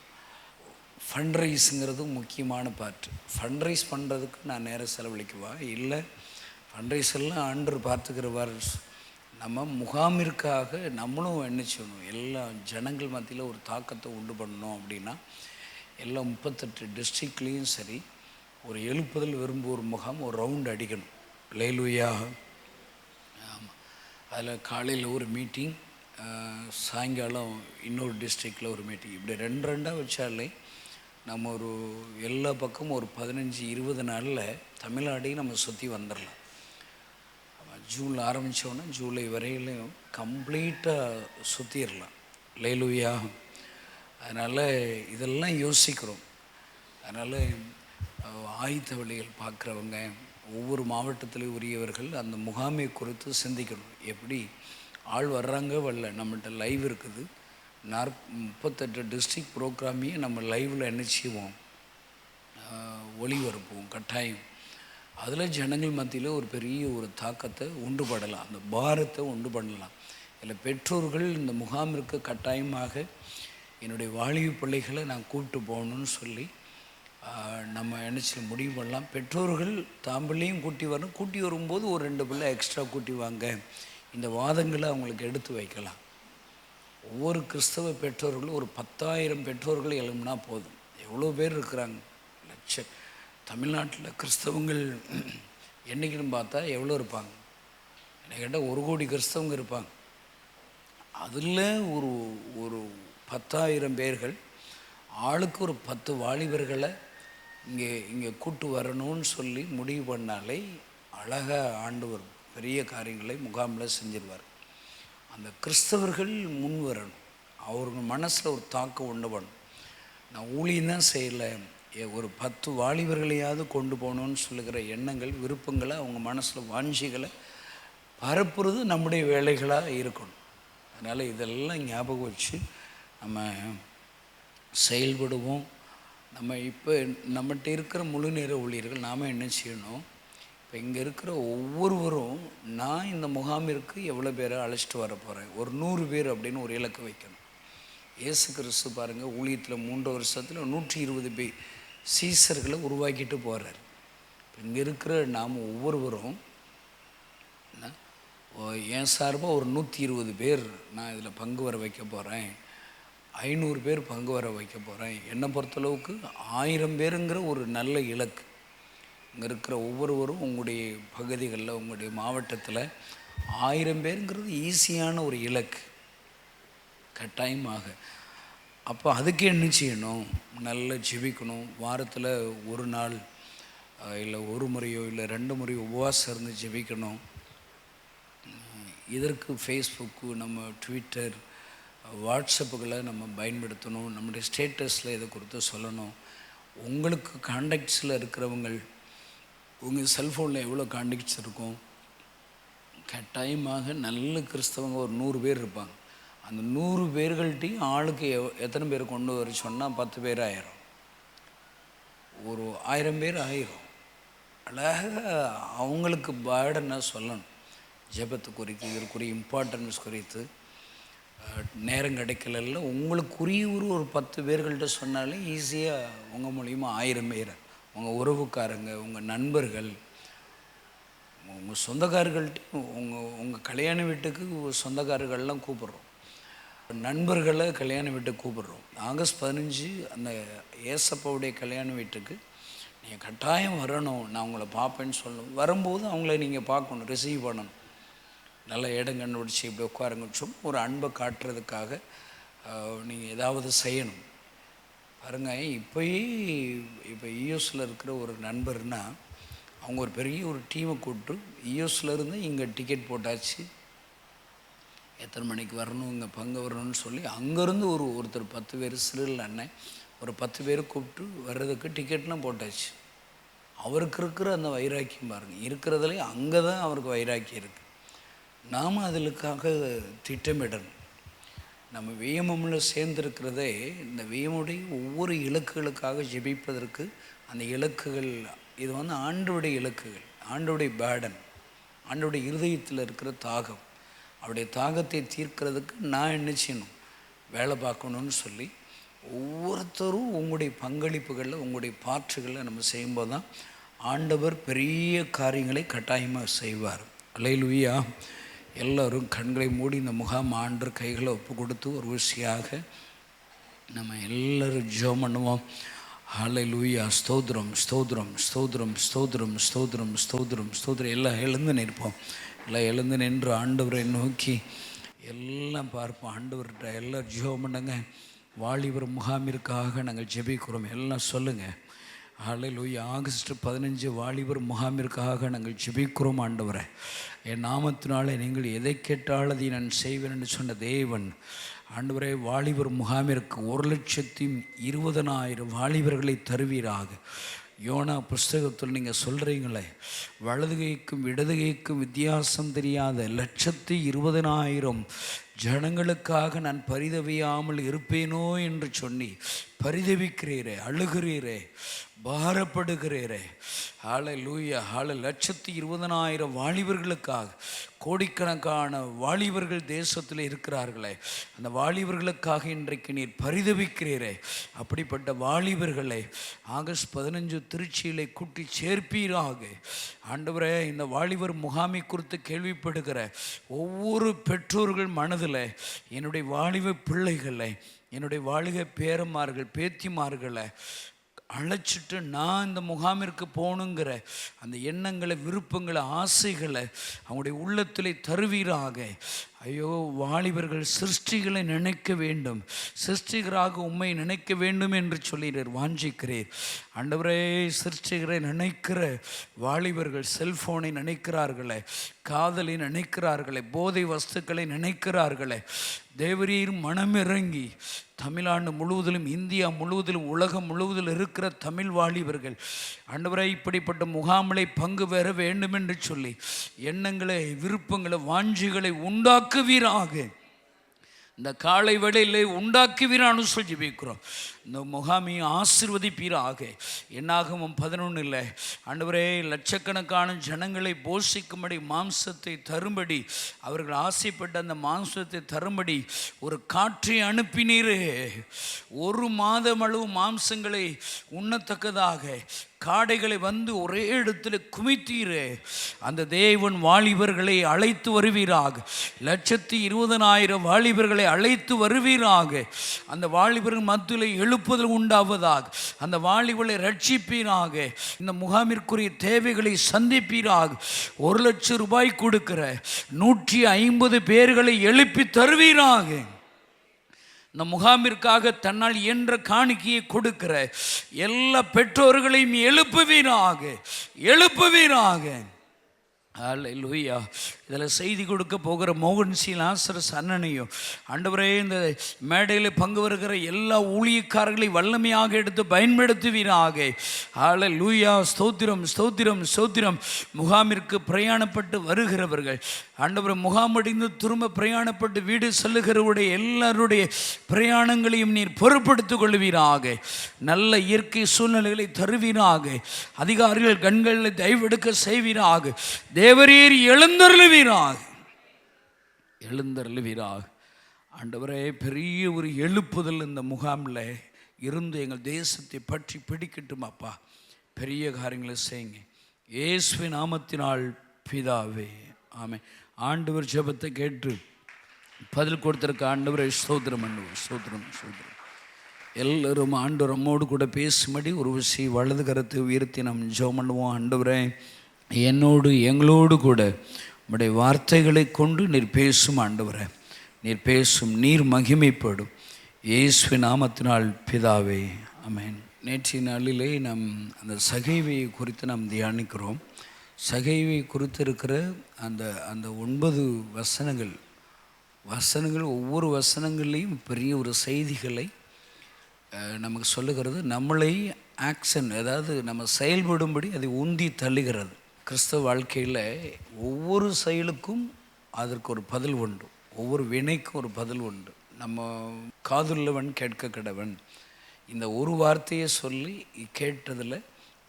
ஃபண்ட்ரைஸுங்கிறது முக்கியமான பார்ட்டு. ஃபண்ட்ரைஸ் பண்ணுறதுக்கு நான் நேரம் செலவழிக்குவா இல்லை, ஃபண்ட்ரைஸ் எல்லாம் ஆண்டவர் பார்த்துக்கிறவார். நம்ம முகாமிற்காக நம்மளும் என்ன செய்யணும், எல்லா ஜனங்கள் மத்தியில் ஒரு தாக்கத்தை உண்டு பண்ணணும். அப்படின்னா எல்லா 38 டிஸ்ட்ரிக்ட்லேயும் சரி ஒரு எழுப்புதல் விரும்புவோர் முகாம் ஒரு ரவுண்டு அடிக்கணும். லேலுயா. ஆமாம், அதில் காலையில் ஒரு மீட்டிங், சாயங்காலம் இன்னொரு டிஸ்ட்ரிக்டில் ஒரு மீட்டிங், இப்படி 2 வச்சாலே நம்ம எல்லா பக்கமும் ஒரு 15-20 நாளில் தமிழ்நாட்டையும் நம்ம சுற்றி வந்துடலாம். ஜூனில் ஆரம்பித்தோன்னா ஜூலை வரையிலையும் கம்ப்ளீட்டாக சுற்றிடலாம். லேலுயா. அதனால் இதெல்லாம் யோசிக்கிறோம். அதனால் ஆயுத வழிகள் பார்க்குறவங்க, ஒவ்வொரு மாவட்டத்திலையும் உரியவர்கள் அந்த முகாமை குறித்து சிந்திக்கணும். எப்படி ஆள் வர்றாங்க வரல, நம்மகிட்ட லைவ் இருக்குது. 38 டிஸ்ட்ரிக்ட் ப்ரோக்ராமையும் நம்ம லைவில் என்ன செய்வோம், ஒளிபரப்புவோம் கட்டாயம். அதில் ஜனங்கள் மத்தியில் ஒரு பெரிய ஒரு தாக்கத்தை உண்டு பண்ணலாம், அந்த பாரத்தை உண்டு பண்ணலாம். இதில் பெற்றோர்கள் இந்த முகாமிற்கு கட்டாயமாக என்னுடைய வாலிப பிள்ளைகளை நான் கூப்பிட்டு போகணுன்னு சொல்லி நம்ம நினச்சி முடிவு பண்ணலாம். பெற்றோர்கள் தாம்பிள்ளையும் கூட்டி வரணும். கூட்டி வரும்போது ஒரு 2 பிள்ளை எக்ஸ்ட்ரா கூட்டி வாங்க, இந்த வாதங்களை அவங்களுக்கு எடுத்து வைக்கலாம். ஒவ்வொரு கிறிஸ்தவ பெற்றோர்களும் ஒரு 10,000 பெற்றோர்கள் எழுப்புனா போதும். எவ்வளோ பேர் இருக்கிறாங்க, தமிழ்நாட்டில் கிறிஸ்தவங்கள் என்றைக்குன்னு பார்த்தா எவ்வளோ இருப்பாங்க, என்னை கேட்டால் 1 கோடி கிறிஸ்தவங்க இருப்பாங்க. அதில் ஒரு 10,000 பேர்கள், ஆளுக்கு ஒரு 10 வாலிபர்களை இங்கே கூட்டு வரணும்னு சொல்லி முடிவு பண்ணாலே அழகாக ஆண்டவர் பெரிய காரியங்களை முகாமில் செஞ்சிருவார். அந்த கிறிஸ்தவர்கள் முன் வரணும், அவங்க மனசில் ஒரு தாக்கம் உண்டு பண்ணணும். நான் ஊழியந்தான் செய்யலை, ஒரு 10 வாலிபர்களையாவது கொண்டு போகணுன்னு சொல்லுகிற எண்ணங்கள், விருப்பங்களை, அவங்க மனசில் வாஞ்சிகளை பரப்புறது நம்முடைய வேலைகளாக இருக்கணும். அதனால் இதெல்லாம் ஞாபகம் வச்சு நம்ம செயல்படுவோம். நம்ம இப்போ நம்மகிட்ட இருக்கிற முழு நேர ஊழியர்கள் நாம் என்ன செய்யணும், இப்போ இங்கே இருக்கிற ஒவ்வொருவரும் நான் இந்த முகாமிற்கு எவ்வளோ பேரை அழைச்சிட்டு வர போகிறேன், ஒரு 100 பேர் அப்படின்னு ஒரு இலக்கு வைக்கணும். இயேசு கிறிஸ்து பாருங்கள், ஊழியத்தில் 3 வருஷத்தில் 120 சீசர்களை உருவாக்கிட்டு போகிறார். இங்கே இருக்கிற நாம் ஒவ்வொருவரும் என் சார்பாக ஒரு 120 பேர் நான் இதில் பங்கு வர வைக்க போகிறேன், 500 பேர் பங்கு வர வைக்க போகிறேன். என்னை பொறுத்தளவுக்கு 1000 பேருங்கிற ஒரு நல்ல இலக்கு. இங்கே இருக்கிற ஒவ்வொருவரும் உங்களுடைய பகுதிகளில், உங்களுடைய மாவட்டத்தில் 1000 பேருங்கிறது ஈஸியான ஒரு இலக்கு கட்டாயமாக. அப்போ அதுக்கு என்ன செய்யணும்? நல்லா ஜெபிக்கணும். வாரத்தில் ஒரு நாள் இல்லை ஒரு முறையோ இல்லை 2 முறையோ உபவாசம் இருந்து ஜெபிக்கணும். இதற்கு ஃபேஸ்புக்கு, நம்ம ட்விட்டர், வாட்ஸ்அப்புகளை நம்ம பயன்படுத்தணும். நம்முடைய ஸ்டேட்டஸில் இதை குறித்து சொல்லணும். உங்களுக்கு கான்டாக்ட்ஸில் இருக்கிறவங்க, உங்கள் செல்ஃபோனில் எவ்வளோ கான்டாக்ட்ஸ் இருக்கும்? கட்டாயமாக நல்ல கிறிஸ்தவங்க ஒரு 100 பேர் இருப்பாங்க. அந்த 100 பேர்கள்ட்டையும் ஆளுக்கு எத்தனை பேர் கொண்டு வர சொன்னால் 10 பேர் ஆயிரும், ஒரு 1000 பேர் ஆயிரும். அழகாக அவங்களுக்கு பேர்டனை சொல்லணும். ஜெபத்து குறித்து, இதற்குரிய இம்பார்ட்டன்ஸ் குறித்து. நேரம் கிடைக்கல, உங்களுக்குரிய ஒரு 10 பேர்கள்ட்ட சொன்னாலே ஈஸியாக உங்கள் மூலிமா 1000 பேர், உங்கள் உறவுக்காரங்க, உங்கள் நண்பர்கள், உங்கள் சொந்தக்காரர்கள்ட்டையும், உங்கள் கல்யாண வீட்டுக்கு சொந்தக்காரர்கள்லாம் கூப்பிட்றோம், நண்பர்களை கல்யாண வீட்டுக்கு கூப்பிட்றோம். ஆகஸ்ட் 15 அந்த ஏசப்பாவுடைய கல்யாண வீட்டுக்கு நீங்கள் கட்டாயம் வரணும், நான் உங்களை பார்ப்பேன்னு சொல்லணும். வரும்போது அவங்கள நீங்கள் பார்க்கணும், ரிசீவ் பண்ணணும். நல்ல இடம் கண்டுபிடிச்சி இப்படி உட்காருங்க. சும்மா ஒரு அன்பை காட்டுறதுக்காக நீங்கள் ஏதாவது செய்யணும். பாருங்கள், இப்போ யூஎஸில் இருக்கிற ஒரு நண்பர்னால், அவங்க ஒரு பெரிய ஒரு டீமை கூப்பிட்டு யூஎஸ்லேருந்து இங்கே டிக்கெட் போட்டாச்சு, எத்தனை மணிக்கு வரணும், இங்கே பங்கு வரணும்னு சொல்லி அங்கேருந்து ஒருத்தர் 10 பேர், சிறில் அண்ணன் ஒரு 10 பேர் கூப்பிட்டு வர்றதுக்கு டிக்கெட்லாம் போட்டாச்சு. அவருக்கு இருக்கிற அந்த வைராக்கியம் பாருங்கள், இருக்கிறதுலே அங்கே தான் அவருக்கு வைராக்கியம் இருக்குது. நாம் அதுக்காக திட்டமிடணும். நம்ம விஎம்எம்மில் சேர்ந்துருக்கிறதே இந்த விஎம்முடைய ஒவ்வொரு இலக்குகளுக்காக ஜெபிப்பதற்கு. அந்த இலக்குகள் இது ஆண்டவருடைய இலக்குகள், ஆண்டவருடைய பேர்டன், ஆண்டவருடைய இருதயத்தில் இருக்கிற தாகம். அவருடைய தாகத்தை தீர்க்கிறதுக்கு நான் என்ன செய்யணும்? வேலை பார்க்கணுன்னு சொல்லி ஒவ்வொருத்தரும் உங்களுடைய பங்களிப்புகளில், உங்களுடைய பாற்றுகளில் நம்ம செய்யும்போது தான் ஆண்டவர் பெரிய காரியங்களை கட்டாயமாக செய்வார். அல்லேலூயா. எல்லோரும் கண்களை மூடி இந்த முகாம் ஆண்டு கைகளை ஒப்பு கொடுத்து ஒரு விஷயாக நம்ம எல்லோரும் ஜெபம் பண்ணுவோம். ஹல்லேலூயா. ஸ்தோத்திரம், ஸ்தோத்திரம், ஸ்தோத்திரம், ஸ்தோத்திரம், ஸ்தோத்திரம், ஸ்தோத்திரம், ஸ்தோத்திரம். எல்லாம் எழுந்து நிற்போம். எல்லாம் எழுந்து நின்று ஆண்டவரை நோக்கி எல்லாம் பார்ப்போம். ஆண்டவர்கிட்ட எல்லாம் ஜெபம் பண்ணுங்க. வாலிபர் முகாமிற்காக நாங்கள் ஜெபிக்கிறோம். எல்லாம் சொல்லுங்கள். ஹல்லேலூயா. ஆகஸ்ட் 15 வாலிபர் முகாமிற்காக நாங்கள் ஜெபிக்கிறோம். ஆண்டவரை, என் நாமத்தினாலே நீங்கள் எதை கேட்டால் அதை நான் செய்வேன் என்று சொன்ன தேவன், ஆண்டவரே, வாலிபர் முகாமிற்கு 1,20,000 வாலிபர்களை தருவீராக. யோனா புஸ்தகத்தில் நீங்கள் சொல்கிறீங்களே, வலதுகைக்கும் இடதுகைக்கும் வித்தியாசம் தெரியாத 1,20,000 ஜனங்களுக்காக நான் பரிதவியாமல் இருப்பேனோ என்று சொன்னி பரிதவிக்கிறீரே, அழுகிறீரே, பாரப்படுகிறீரே. ஹல்லேலூயா. 1,20,000 வாலிபர்களுக்காக, கோடிக்கணக்கான வாலிபர்கள் தேசத்தில் இருக்கிறார்களே, அந்த வாலிபர்களுக்காக இன்றைக்கு நீர் பரிதவிக்கிறீரே. அப்படிப்பட்ட வாலிபர்களை ஆகஸ்ட் 15 திருச்சியிலே கூட்டி சேர்ப்பீராக. ஆண்டவரே, இந்த வாலிபர் முகாமை குறித்து கேள்விப்படுகிற ஒவ்வொரு பெற்றோர்கள் மனதில் என்னுடைய வாலிப பிள்ளைகளை, என்னுடைய வாலிப பேரமார்கள், பேத்திமார்களை அழைச்சிட்டு நான் இந்த முகாமிற்கு போகணுங்கிற அந்த எண்ணங்களை, விருப்பங்களை, ஆசைகளை அவங்களுடைய உள்ளத்திலே தருவீராக. ஐயோ, வாலிபர்கள் சிருஷ்டிகளை நினைக்க வேண்டும், சிருஷ்டிகராக உம்மை நினைக்க வேண்டும் என்று சொல்லிடுறார், வாஞ்சிக்கிறேன். ஆண்டவரே, சிருஷ்டிகரை நினைக்கிற வாலிபர்கள் செல்ஃபோனை நினைக்கிறார்களே, காதலை நினைக்கிறார்களே, போதை வஸ்துக்களை நினைக்கிறார்களே. தேவரீர் மனமிறங்கி தமிழ்நாடு முழுவதிலும், இந்தியா முழுவதிலும், உலகம் முழுவதிலும் இருக்கிற தமிழ் வாலிபர்கள் ஆண்டவரே இப்படிப்பட்ட முகாமிலே பங்கு பெற வேண்டும் என்று சொல்லி எண்ணங்களை, விருப்பங்களை, வாஞ்சிகளை உண்டாக்குவீராக. இந்த காலை வேளையிலே உண்டாக்குவீரான்னு சொல்லி ஜெபிக்கிறோம். இந்த முகாமையை ஆசீர்வதிப்பீராக. என்னாகமம் 11 ஆண்டவரே, லட்சக்கணக்கான ஜனங்களை போஷிக்கும்படி மாம்சத்தை தரும்படி, அவர்கள் ஆசைப்பட்ட அந்த மாம்சத்தை தரும்படி ஒரு காற்றை அனுப்பினீரே. 1 மாதம் அளவு மாம்சங்களை உண்ணத்தக்கதாக காடைகளை வந்து ஒரே இடத்துல குமித்தீரே. அந்த தேவன் வாலிபர்களை அழைத்து வருவீராக. 120,000 வாலிபர்களை அழைத்து வருவீராக. அந்த வாலிபர்கள் மத்தியில் எழுப்புதல் உண்டாவதாக. அந்த வாலிபர்களை ரட்சிப்பீராக. இந்த முகாமிற்குரிய தேவைகளை சந்திப்பீராக. 1 லட்சம் ரூபாய் கொடுக்கிற 150 பேர்களை எழுப்பி தருவீராக. இந்த முகாமிற்காக தன்னால் இயன்ற காணிக்கையை கொடுக்கிற எல்லா பெற்றோர்களையும் எழுப்புவீராக. அல்லேலூயா. இதில் செய்தி கொடுக்க போகிற மோகன் சி லாசரஸ் அண்ணனையும் ஆண்டவரே, இந்த மேடையில் பங்கு வருகிற எல்லா ஊழியக்காரர்களை வல்லமையாக எடுத்து பயன்படுத்துவீராக. அல்லேலூயா. ஸ்தோத்திரம் ஸ்தோத்திரம் ஸ்தோத்திரம். முகாமிற்கு பிரயாணப்பட்டு வருகிறவர்கள் ஆண்டவரை, முகாமடைந்து திரும்ப பிரயாணப்பட்டு வீடு செல்லுகிறவருடைய எல்லாருடைய பிரயாணங்களையும் நீர் பொறுப்படுத்திக் கொள்வீராக. நல்ல இயற்கை சூழ்நிலைகளை தருவீராக. அதிகாரிகள் கண்களில் தயவெடுக்க செய்வீராக. தேவரீர் எழுந்தருளுவீராக. ஆண்டவரே, பெரிய ஒரு எழுப்புதல் இந்த முகாமில் இருந்து எங்கள் தேசத்தை பற்றி பிடிக்கட்டும் அப்பா. பெரிய காரியங்களை செய்யுங்க. இயேசுவின் நாமத்தினால் பிதாவே, ஆமென். ஆண்டவர் ஜெபத்தை கேட்டு பதில் கொடுத்திருக்க ஆண்டவரை ஸ்தோத்திரம் பண்ணுவோம். ஸ்தோத்திரம் ஸ்தோத்திரம். எல்லோரும் ஆண்டவர் நம்மோடு கூட பேசும்படி ஒரு விஷயம் வலது கரத்தை உயர்த்தி நாம் ஜெபம் பண்ணுவோம். ஆண்டவரே, என்னோடு எங்களோடு கூட உம்முடைய வார்த்தைகளை கொண்டு நீர் பேசும். ஆண்டவரே, நீர் பேசும், நீர் மகிமைப்படும். இயேசுவின் நாமத்தினால் பிதாவே, ஆமென். நேற்றைய நாளிலே நாம் அந்த சகைவையை குறித்து நாம் தியானிக்கிறோம். சகைவை குறித்து இருக்கிற அந்த 9 வசனங்கள் ஒவ்வொரு வசனங்கள்லேயும் பெரிய ஒரு செய்திகளை நமக்கு சொல்லுகிறது. நம்மளை ஆக்ஷன், அதாவது நம்ம செயல்படும்படி அதை உந்தி தள்ளுகிறது. கிறிஸ்தவ வாழ்க்கையில் ஒவ்வொரு செயலுக்கும் அதற்கு ஒரு பதில் உண்டு. ஒவ்வொரு வினைக்கும் ஒரு பதில் உண்டு. நம்ம காதுள்ளவன் கேட்க கடவன். இந்த ஒரு வார்த்தையை சொல்லி கேட்டதில்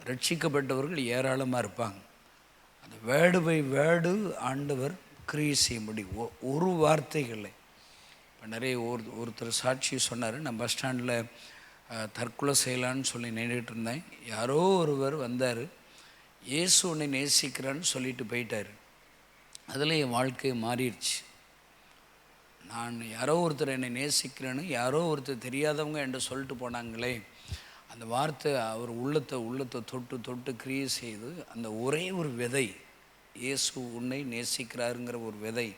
ரட்சிக்கப்பட்டவர்கள் ஏராளமாக இருப்பாங்க. அந்த வேர்டு பை வேர்டு ஆண்டவர் கிரியை செய்ய முடியும். ஒரு வார்த்தைகளை இப்போ நிறைய ஒருத்தர் சாட்சி சொன்னார். நான் பஸ் ஸ்டாண்டில் தற்கொலை செய்யலான்னு சொல்லி நின்றுட்டு இருந்தேன். யாரோ ஒருவர் வந்தார், இயேசு உன்னை நேசிக்கிறான்னு சொல்லிட்டு போயிட்டார். அதில் என் வாழ்க்கை மாறிடுச்சு. நான் யாரோ ஒருத்தர் என்னை நேசிக்கிறேன்னு யாரோ ஒருத்தர் தெரியாதவங்க என்கிட்ட சொல்லிட்டு போனாங்களே, அந்த வார்த்தை அவர் உள்ளத்தை தொட்டு கிரியை செய்து அந்த ஒரே ஒரு விதை, இயேசு உன்னை நேசிக்கிறாருங்கிற ஒரு விதை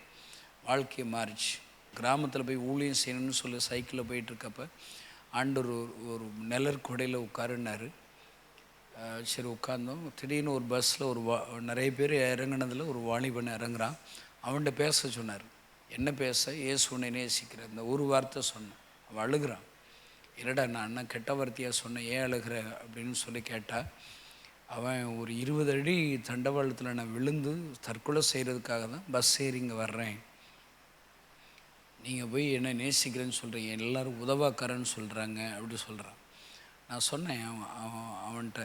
வாழ்க்கையை மாறிச்சு. கிராமத்தில் போய் ஊழியம் செய்யணும்னு சொல்லி சைக்கிளில் போயிட்டுருக்கப்ப ஆண்டவர் ஒரு நிழற்கொடையில் உட்காருனார். சரி உட்கார்ந்தோம். திடீர்னு ஒரு பஸ்ஸில் நிறைய பேர் இறங்கினதில் ஒரு வாலிபன் இறங்குறான். அவன்கிட்ட பேச சொன்னார். என்ன பேச? இயேசு உன்னை நேசிக்கிறேன், இந்த ஒரு வார்த்தை சொன்னேன். அவன் அழுகிறான். இல்லைடா, நான் அண்ணா கெட்ட வார்த்தையாக சொன்னேன், ஏன் அழுகிற அப்படின்னு சொல்லி கேட்டால், அவன் ஒரு 20 அடி தண்டவாளத்தில் நான் விழுந்து தற்கொலை செய்கிறதுக்காக தான் பஸ் ஏறி இங்கே வர்றேன். நீங்கள் போய் என்ன நேசிக்கிறேன்னு சொல்கிறீங்க, எல்லோரும் உதவாக்காரன்னு சொல்கிறாங்க அப்படி சொல்கிறான். நான் சொன்னேன் அவன்கிட்ட,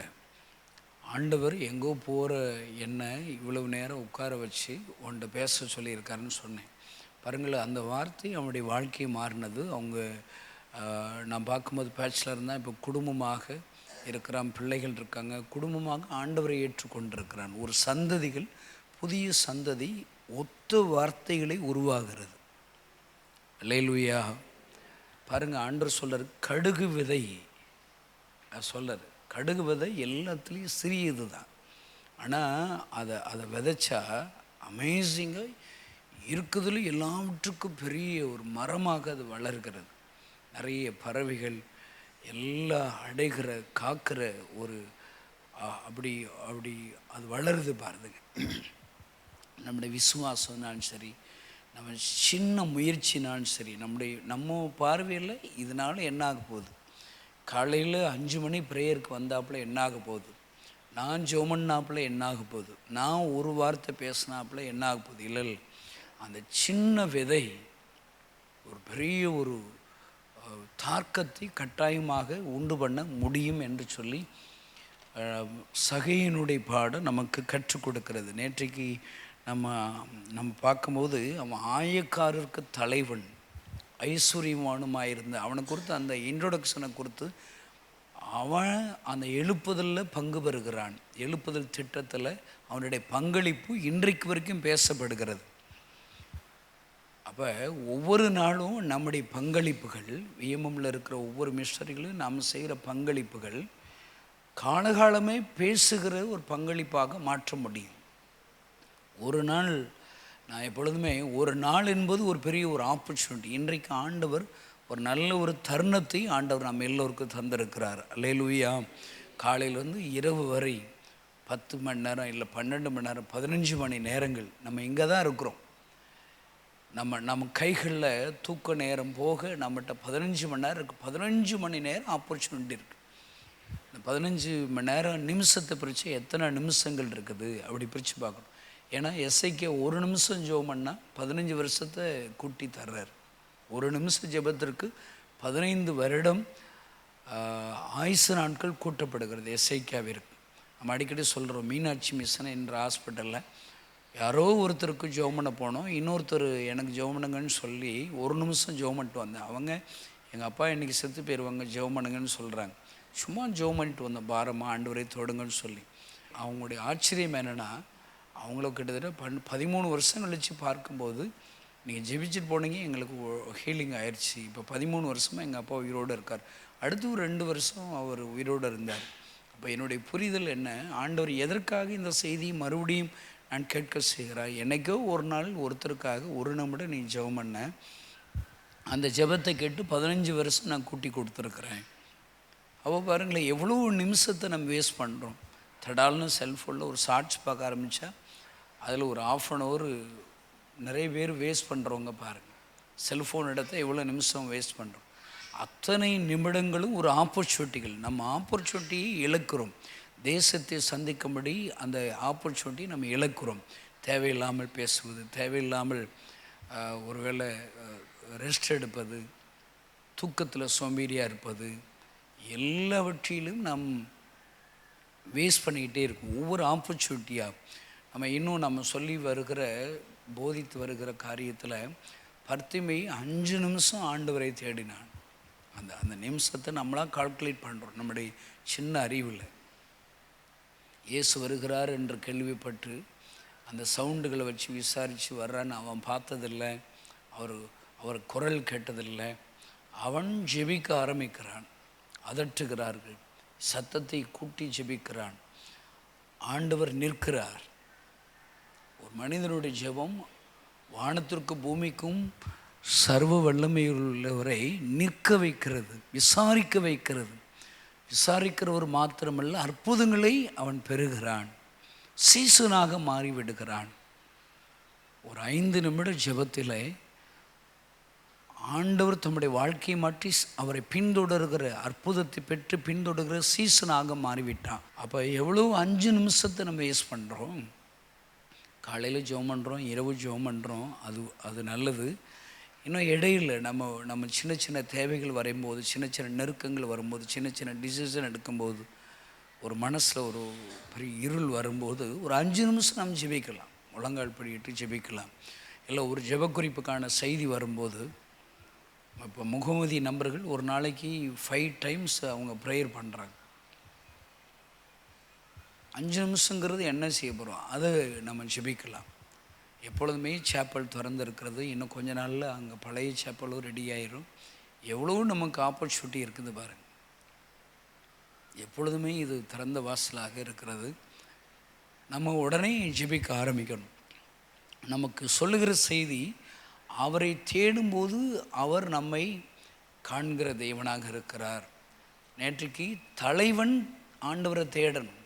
ஆண்டவர் எங்கோ போகிற என்னை இவ்வளவு நேரம் உட்கார வச்சு உன்கிட்ட பேச சொல்லியிருக்காருன்னு சொன்னேன். பாருங்கள், அந்த வார்த்தை அவனுடைய வாழ்க்கையை மாறினது. அவங்க நான் பார்க்கும்போது பேச்சுலர் தான், இப்போ குடும்பமாக இருக்கிறான், பிள்ளைகள் இருக்காங்க, குடும்பமாக ஆண்டவரை ஏற்றுக்கொண்டிருக்கிறான். ஒரு சந்ததிகள், புதிய சந்ததி ஒத்த வார்த்தைகளை உருவாகிறது. அல்லேலூயா. பாருங்கள், ஆண்டவர் சொல்கிறார், கடுகு விதை சொல்கிறார். கடுகு விதை எல்லாத்துலேயும் சிறியது தான், ஆனால் அதை விதைச்சா அமேசிங்காக இருக்குதுல எல்லாவற்றுக்கும் பெரிய ஒரு மரமாக அது வளர்கிறது. நிறைய பறவைகள் எல்லாம் அடைகிற காக்கிற ஒரு அப்படி அது வளருது பாருங்க. நம்முடைய விசுவாசம்னாலும் சரி, நம்ம சின்ன முயற்சினாலும் சரி, நம்ம பார்வையில் இதனால என்ன ஆக போகுது? காலையில் 5 மணி ப்ரேயருக்கு வந்தாப்புல என்ன ஆக போகுது? நான் ஜெபம்னாப்புல என்ன ஆக போகுது? நான் ஒரு வார்த்தை பேசினாப்புல என்ன ஆக போகுது? இல்லை, அந்த சின்ன விதை ஒரு பெரிய ஒரு தாக்கத்தை கட்டாயமாக உண்டு பண்ண முடியும் என்று சொல்லி சகையினுடைய பாடம் நமக்கு கற்றுக் கொடுக்கிறது. நேற்றைக்கு நம்ம பார்க்கும்போது அவன் ஆயக்காரருக்கு தலைவன் ஐஸ்வர்யமானுமாயிருந்த அவனை குறித்து அந்த இன்ட்ரோடக்ஷனை கொடுத்து அவன் அந்த எழுப்புதலில் பங்கு பெறுகிறான். எழுப்புதல் திட்டத்தில் அவனுடைய பங்களிப்பு இன்றைக்கு வரைக்கும் பேசப்படுகிறது. அப்போ ஒவ்வொரு நாளும் நம்முடைய பங்களிப்புகள், விஎம்எம்மில் இருக்கிற ஒவ்வொரு மிஷனரிகளும் நாம் செய்கிற பங்களிப்புகள் காலகாலமே பேசுகிற ஒரு பங்களிப்பாக மாற்ற முடியும். ஒரு நாள், நான் எப்பொழுதுமே ஒரு நாள் என்பது ஒரு பெரிய ஒரு ஆப்பர்ச்சுனிட்டி. இன்றைக்கு ஆண்டவர் ஒரு நல்ல ஒரு தருணத்தை ஆண்டவர் நம்ம எல்லோருக்கும் தந்திருக்கிறார். அல்லேலூயா. காலையிலேருந்து இரவு வரை 10 மணி நேரம் இல்லை 12 மணி நேரம் 15 மணி நேரங்கள் நம்ம இங்கே தான் இருக்கிறோம். நம்ம கைகளில் தூக்க நேரம் போக நம்மகிட்ட 15 மணி நேரம் இருக்குது. 15 மணி நேரம் ஆப்பர்ச்சுனிட்டி இருக்குது. இந்த 15 மணி நேரம் நிமிஷத்தை பிரித்து எத்தனை நிமிஷங்கள் இருக்குது அப்படி பிரித்து பார்க்கணும். ஏன்னா எஸ்ஐக்கு ஒரு நிமிஷம் ஜெபம் பண்ணால் 15 வருஷத்தை கூட்டி தர்றார். ஒரு நிமிஷம் ஜெபத்திற்கு 15 வருடம் ஆயுசு நாட்கள் கூட்டப்படுகிறது எஸ்ஐக்காவிற்கு. நம்ம அடிக்கடி சொல்கிறோம், மீனாட்சி மிஷன் என்ற ஹாஸ்பிட்டலில் யாரோ ஒருத்தருக்கு ஜெபம் பண்ண போனோம். இன்னொருத்தர் எனக்கு ஜெபம் பண்ணுங்கன்னு சொல்லி ஒரு நிமிஷம் ஜெபம் பண்ணிட்டு வந்தேன். அவங்க எங்கள் அப்பா இன்றைக்கி செத்து போயிடுவாங்க ஜெபம் பண்ணுங்கன்னு சொல்கிறாங்க. சும்மா ஜெபம் பண்ணிட்டு வந்தேன், பாரமாக ஆண்டவரை தொடுங்கன்னு சொல்லி. அவங்களுடைய ஆச்சரியம் என்னென்னா, அவங்கள கிட்டத்தட்ட 13 வருஷம் கழித்து பார்க்கும்போது, நீங்கள் ஜெபிச்சுட்டு போனீங்க, எங்களுக்கு ஹீலிங் ஆயிடுச்சு. இப்போ 13 வருஷமாக எங்கள் அப்பா உயிரோடு இருக்கார். அடுத்து ஒரு 2 வருஷம் அவர் உயிரோடு இருந்தார். அப்போ என்னுடைய புரிதல் என்ன, ஆண்டவர் எதற்காக இந்த செய்தியை மறுபடியும் நான் கேட்க செய்கிறார். என்றைக்கோ ஒரு நாள் ஒருத்தருக்காக ஒரு நிமிடம் நீ ஜெபம் பண்ண, அந்த ஜெபத்தை கேட்டு 15 வருஷம் நான் கூட்டி கொடுத்துருக்குறேன். அப்போ பாருங்களேன், எவ்வளோ நிமிஷத்தை நம்ம வேஸ்ட் பண்ணுறோம். தடால்னு செல்ஃபோனில் ஒரு ஷார்ட்ஸ் பார்க்க ஆரம்பித்தா அதில் ஒரு 1/2 hour நிறைய பேர் வேஸ்ட் பண்ணுறவங்க பாருங்கள். செல்ஃபோன் இடத்த எவ்வளோ நிமிஷம் வேஸ்ட் பண்ணுறோம். அத்தனை நிமிடங்களும் ஒரு ஆப்பர்ச்சுனிட்டிகள். நம்ம ஆப்பர்ச்சுனிட்டியை இழக்கிறோம். தேசத்தை சந்திக்கும்படி அந்த ஆப்பர்ச்சுனிட்டி நம்ம இழக்கிறோம். தேவையில்லாமல் பேசுவது, தேவையில்லாமல் ஒருவேளை ரெஸ்ட் எடுப்பது, தூக்கத்தில் சோம்பேறியாக இருப்பது, எல்லாவற்றிலும் நாம் வேஸ்ட் பண்ணிக்கிட்டே இருக்கும். ஒவ்வொரு ஆப்பர்ச்சுனிட்டியாக நம்ம சொல்லி வருகிற, போதித்து வருகிற காரியத்தில் பர்த்திமை 5 நிமிஷம் ஆண்டவரை தேடினான். அந்த நிமிஷத்தை நம்மளாக கால்குலேட் பண்ணுறோம் நம்முடைய சின்ன அறிவில். இயேசு வருகிறார் என்று கேள்விப்பட்டு அந்த சவுண்டுகளை வச்சு விசாரித்து வர்றான்னு அவன் பார்த்ததில்லை, அவர் குரல் கேட்டதில்லை. அவன் ஜெபிக்க ஆரம்பிக்கிறான். அதட்டுகிறார்கள், சத்தத்தை கூட்டி ஜெபிக்கிறான். ஆண்டவர் நிற்கிறார். ஒரு மனிதனுடைய ஜெபம் வானத்திற்கு பூமிக்கும் சர்வ வல்லமையுள்ளவரை நிற்க வைக்கிறது, விசாரிக்க வைக்கிறது. விசாரிக்கிறவர் மாத்திரமல்ல, அற்புதங்களை அவன் பெறுகிறான், சீசனாக மாறிவிடுகிறான். ஒரு 5 நிமிட ஜெபத்தில் ஆண்டவர் தம்முடைய வாழ்க்கையை மாற்றி அவரை பின்தொடர்கிற, அற்புதத்தை பெற்று பின்தொடர்கிற சீசனாக மாறிவிட்டான். அப்போ எவ்வளோ 5 நிமிஷத்தை நம்ம வேஸ்ட் பண்ணுறோம். காலையில் ஜெபம் பண்ணுறோம், இரவு ஜெபம் பண்ணுறோம், அது நல்லது. இன்னும் இடையில் நம்ம சின்ன சின்ன தேவைகள் வரும்போது, சின்ன சின்ன நெருக்கங்கள் வரும்போது, சின்ன சின்ன டிசிஷன் எடுக்கும்போது, ஒரு மனசில் ஒரு பெரிய இருள் வரும்போது ஒரு 5 நிமிஷம் நம்ம ஜெபிக்கலாம். முழங்கால் படியிட்டு ஜெபிக்கலாம். இல்லை ஒரு ஜெபக்குறிப்புக்கான செய்தி வரும்போது, இப்போ முகமதி நபர்கள் ஒரு நாளைக்கு 5 times அவங்க ப்ரேயர் பண்ணுறாங்க. 5 நிமிஷங்கிறது என்ன செய்ய போகிறோம், அதை நம்ம ஜெபிக்கலாம். எப்பொழுதுமே சேப்பல் திறந்துருக்கிறது. இன்னும் கொஞ்ச நாளில் அங்கே பழைய சேப்பலும் ரெடி ஆயிரும். எவ்வளோ நமக்கு ஆப்பர்ச்சுனிட்டி இருக்குது பாருங்கள். எப்பொழுதுமே இது திறந்த வாசலாக இருக்கிறது. நம்ம உடனே ஜெபிக்க ஆரம்பிக்கணும். நமக்கு சொல்லுகிற செய்தி, அவரை தேடும்போது அவர் நம்மை காண்கிற தேவனாக இருக்கிறார். நேற்றைக்கு தலைவன் ஆண்டவரை தேடணும்,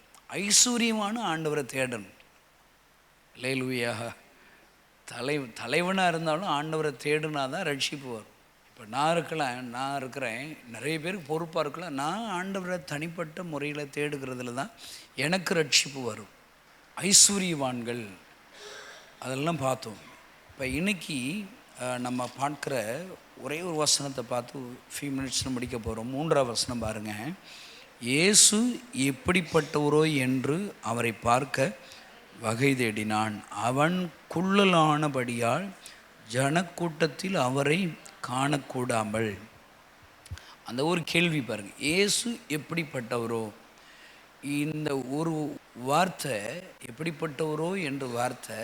ஐஸ்வர்யமான ஆண்டவரை தேடணும். அல்லேலூயா. தலைவனாக இருந்தாலும் ஆண்டவரை தேடுனா தான் ரட்சிப்பு வரும். இப்போ நான் இருக்கிறேன், நிறைய பேருக்கு பொறுப்பாக இருக்கலாம். நான் ஆண்டவரை தனிப்பட்ட முறையில் தேடுகிறதுல தான் எனக்கு ரட்சிப்பு வரும். ஐஸ்வர்யவான்கள் அதெல்லாம் பார்த்தோம். இப்போ இன்றைக்கி நம்ம பார்க்குற ஒரே ஒரு வசனத்தை பார்த்து ஃபியூ மினிட்ஸில் முடிக்க போகிறோம். 3ஆவது வசனம் பாருங்கள். இயேசு எப்படிப்பட்டவரோ என்று அவரை பார்க்க வகை தேடினான். அவன் குள்ளலானபடியால் ஜனக்கூட்டத்தில் அவரை காணக்கூடாமல். அந்த ஒரு கேள்வி பாருங்கள், இயேசு எப்படிப்பட்டவரோ. இந்த ஒரு வார்த்தை, எப்படிப்பட்டவரோ என்ற வார்த்தை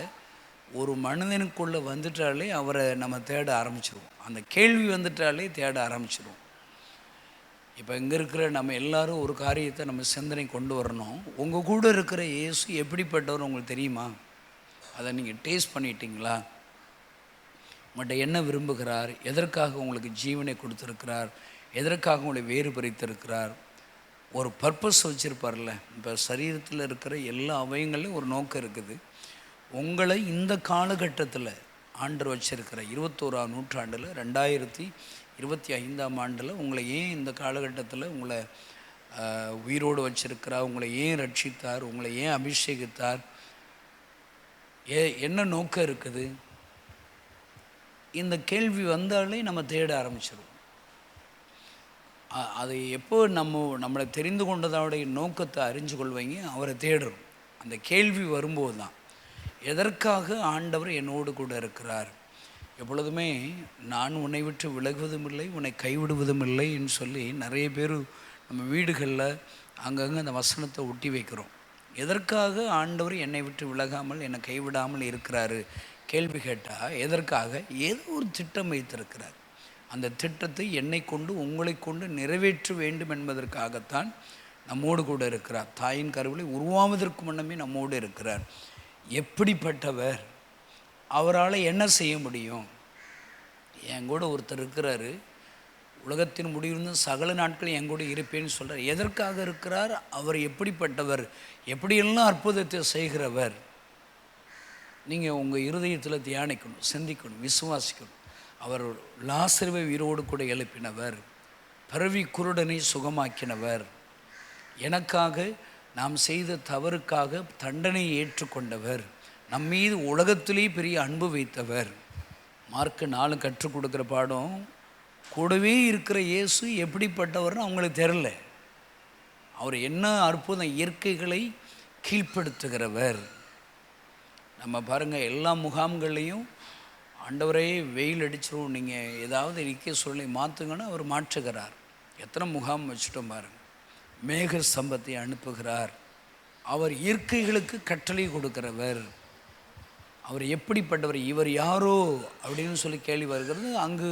ஒரு மனிதனுக்குள்ளே வந்துட்டாலே அவரை நம்ம தேட ஆரம்பிச்சிருவோம். அந்த கேள்வி வந்துட்டாலே தேட ஆரம்பிச்சிருவோம். இப்போ இங்கே இருக்கிற நம்ம எல்லாரும் ஒரு காரியத்தை நம்ம சிந்தனை கொண்டு வரணும். உங்கள் கூட இருக்கிற இயேசு எப்படிப்பட்டவர் உங்களுக்கு தெரியுமா? அதை நீங்கள் டேஸ்ட் பண்ணிட்டீங்களா? உங்கள்கிட்ட என்ன விரும்புகிறார்? எதற்காக உங்களுக்கு ஜீவனை கொடுத்துருக்கிறார்? எதற்காக உங்களை வேறு பிரித்திருக்கிறார்? ஒரு பர்பஸ் வச்சுருப்பார்ல. இப்போ சரீரத்தில் இருக்கிற எல்லா அவயங்களையும் ஒரு நோக்கம் இருக்குது. உங்களை இந்த காலகட்டத்தில் ஆண்டவர் வச்சிருக்கிற 21ஆம் நூற்றாண்டில் 2025ஆம் ஆண்டில் உங்களை ஏன் இந்த காலகட்டத்தில் உங்களை உயிரோடு வச்சிருக்கிறார்? உங்களை ஏன் ரட்சித்தார்? உங்களை ஏன் அபிஷேகித்தார்? என்ன நோக்கம் இருக்குது? இந்த கேள்வி வந்தாலே நம்ம தேட ஆரம்பிச்சிடுவோம். அதை எப்போ நம்மளை தெரிந்து கொண்டதோடைய நோக்கத்தை அறிஞ்சு கொள்வீங்க, அவரை தேடுறோம். அந்த கேள்வி வரும்போது தான், எதற்காக ஆண்டவர் என்னோடு கூட இருக்கிறார்? எப்பொழுதுமே நான் உன்னை விட்டு விலகுவதும் இல்லை, உன்னை கைவிடுவதும் இல்லைன்னு சொல்லி நிறைய பேர் நம்ம வீடுகளில் அங்கங்கே அந்த வசனத்தை ஒட்டி வைக்கிறோம். எதற்காக ஆண்டவர் என்னை விட்டு விலகாமல் என்னை கைவிடாமல் இருக்கிறாரு கேள்வி கேட்டால், எதற்காக? ஏதோ ஒரு திட்டம் வைத்திருக்கிறார். அந்த திட்டத்தை என்னை கொண்டு உங்களை கொண்டு நிறைவேற்ற வேண்டும் என்பதற்காகத்தான் நம்மோடு கூட இருக்கிறார். தாயின் கருவிலை உருவாவதற்கு முன்னமே நம்மோடு இருக்கிறார். எப்படிப்பட்டவர்? அவரால் என்ன செய்ய முடியும்? என் கூட ஒருத்தர் இருக்கிறாரு, உலகத்தின் முடிவிலிருந்து சகல நாட்கள் என் கூட இருப்பேன்னு சொல்கிறார். எதற்காக இருக்கிறார்? அவர் எப்படிப்பட்டவர்? எப்படியெல்லாம் அற்புதத்தை செய்கிறவர்? நீங்கள் உங்கள் இருதயத்தில் தியானிக்கணும், சிந்திக்கணும், விசுவாசிக்கணும். அவர் லாசருவை உயிரோடு கூட எழுப்பினவர், பிறவி குருடனை சுகமாக்கினவர், எனக்காக நாம் செய்த தவறுக்காக தண்டனை ஏற்றுக்கொண்டவர், நம் மீது உலகத்திலே பெரிய அன்பு வைத்தவர். மார்க்கு 4 கற்றுக் கொடுக்குற பாடம், கூடவே இருக்கிற இயேசு எப்படிப்பட்டவர்னு அவங்களுக்கு தெரில. அவர் என்ன அற்புதம், இயற்கைகளை கீழ்ப்படுத்துகிறவர். நம்ம பாருங்கள், எல்லா முகாம்கள்லேயும் ஆண்டவரே வெயில் அடிச்சிடும், நீங்கள் ஏதாவது இருக்க சொல்லி மாற்றுங்கன்னா அவர் மாற்றுகிறார். எத்தனை முகாம் வச்சுட்டோம் பாருங்கள். மேக ஸ்தம்பத்தை அனுப்புகிறார். அவர் இயற்கைகளுக்கு கட்டளை கொடுக்கிறவர். அவர் எப்படிப்பட்டவர்? இவர் யாரோ அப்படின்னு சொல்லி கேள்வி வருகிறது. அங்கு